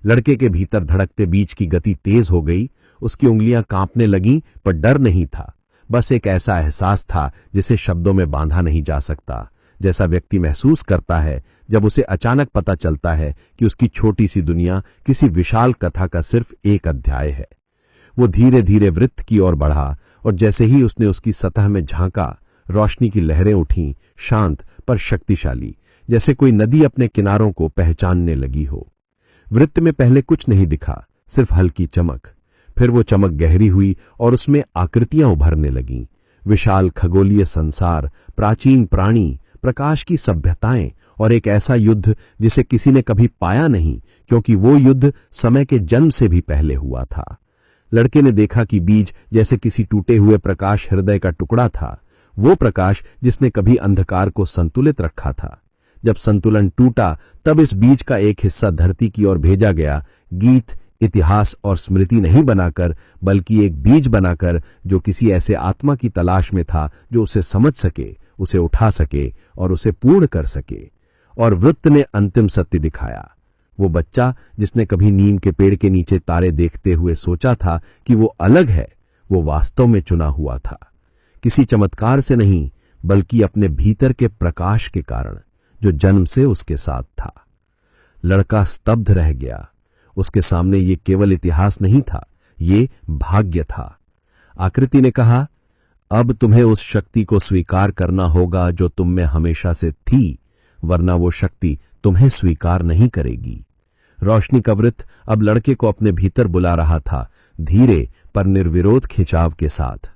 लड़के के भीतर धड़कते बीज की गति तेज हो गई। उसकी उंगलियां कांपने लगीं, पर डर नहीं था, बस एक ऐसा एहसास था जिसे शब्दों में बांधा नहीं जा सकता, जैसा व्यक्ति महसूस करता है जब उसे अचानक पता चलता है कि उसकी छोटी सी दुनिया किसी विशाल कथा का सिर्फ एक अध्याय है। वो धीरे धीरे वृत्त की ओर बढ़ा और जैसे ही उसने उसकी सतह में झांका, रोशनी की लहरें उठीं, शांत पर शक्तिशाली, जैसे कोई नदी अपने किनारों को पहचानने लगी हो। वृत्त में पहले कुछ नहीं दिखा, सिर्फ हल्की चमक। फिर वो चमक गहरी हुई और उसमें आकृतियां उभरने लगीं। विशाल खगोलीय संसार, प्राचीन प्राणी, प्रकाश की सभ्यताएं और एक ऐसा युद्ध जिसे किसी ने कभी पाया नहीं, क्योंकि वो युद्ध समय के जन्म से भी पहले हुआ था। लड़के ने देखा कि बीज जैसे किसी टूटे हुए प्रकाश हृदय का टुकड़ा था, वो प्रकाश जिसने कभी अंधकार को संतुलित रखा था। जब संतुलन टूटा, तब इस बीज का एक हिस्सा धरती की ओर भेजा गया, गीत, इतिहास और स्मृति नहीं बनाकर, बल्कि एक बीज बनाकर जो किसी ऐसे आत्मा की तलाश में था जो उसे समझ सके, उसे उठा सके और उसे पूर्ण कर सके। और वृत्त ने अंतिम सत्य दिखाया। वो बच्चा जिसने कभी नीम के पेड़ के नीचे तारे देखते हुए सोचा था कि वो अलग है, वो वास्तव में चुना हुआ था, किसी चमत्कार से नहीं, बल्कि अपने भीतर के प्रकाश के कारण जो जन्म से उसके साथ था। लड़का स्तब्ध रह गया। उसके सामने ये केवल इतिहास नहीं था, ये भाग्य था। आकृति ने कहा, अब तुम्हें उस शक्ति को स्वीकार करना होगा जो तुम में हमेशा से थी, वरना वो शक्ति तुम्हें स्वीकार नहीं करेगी। रोशनी का वृत्त अब लड़के को अपने भीतर बुला रहा था, धीरे पर निर्विरोध खिंचाव के साथ।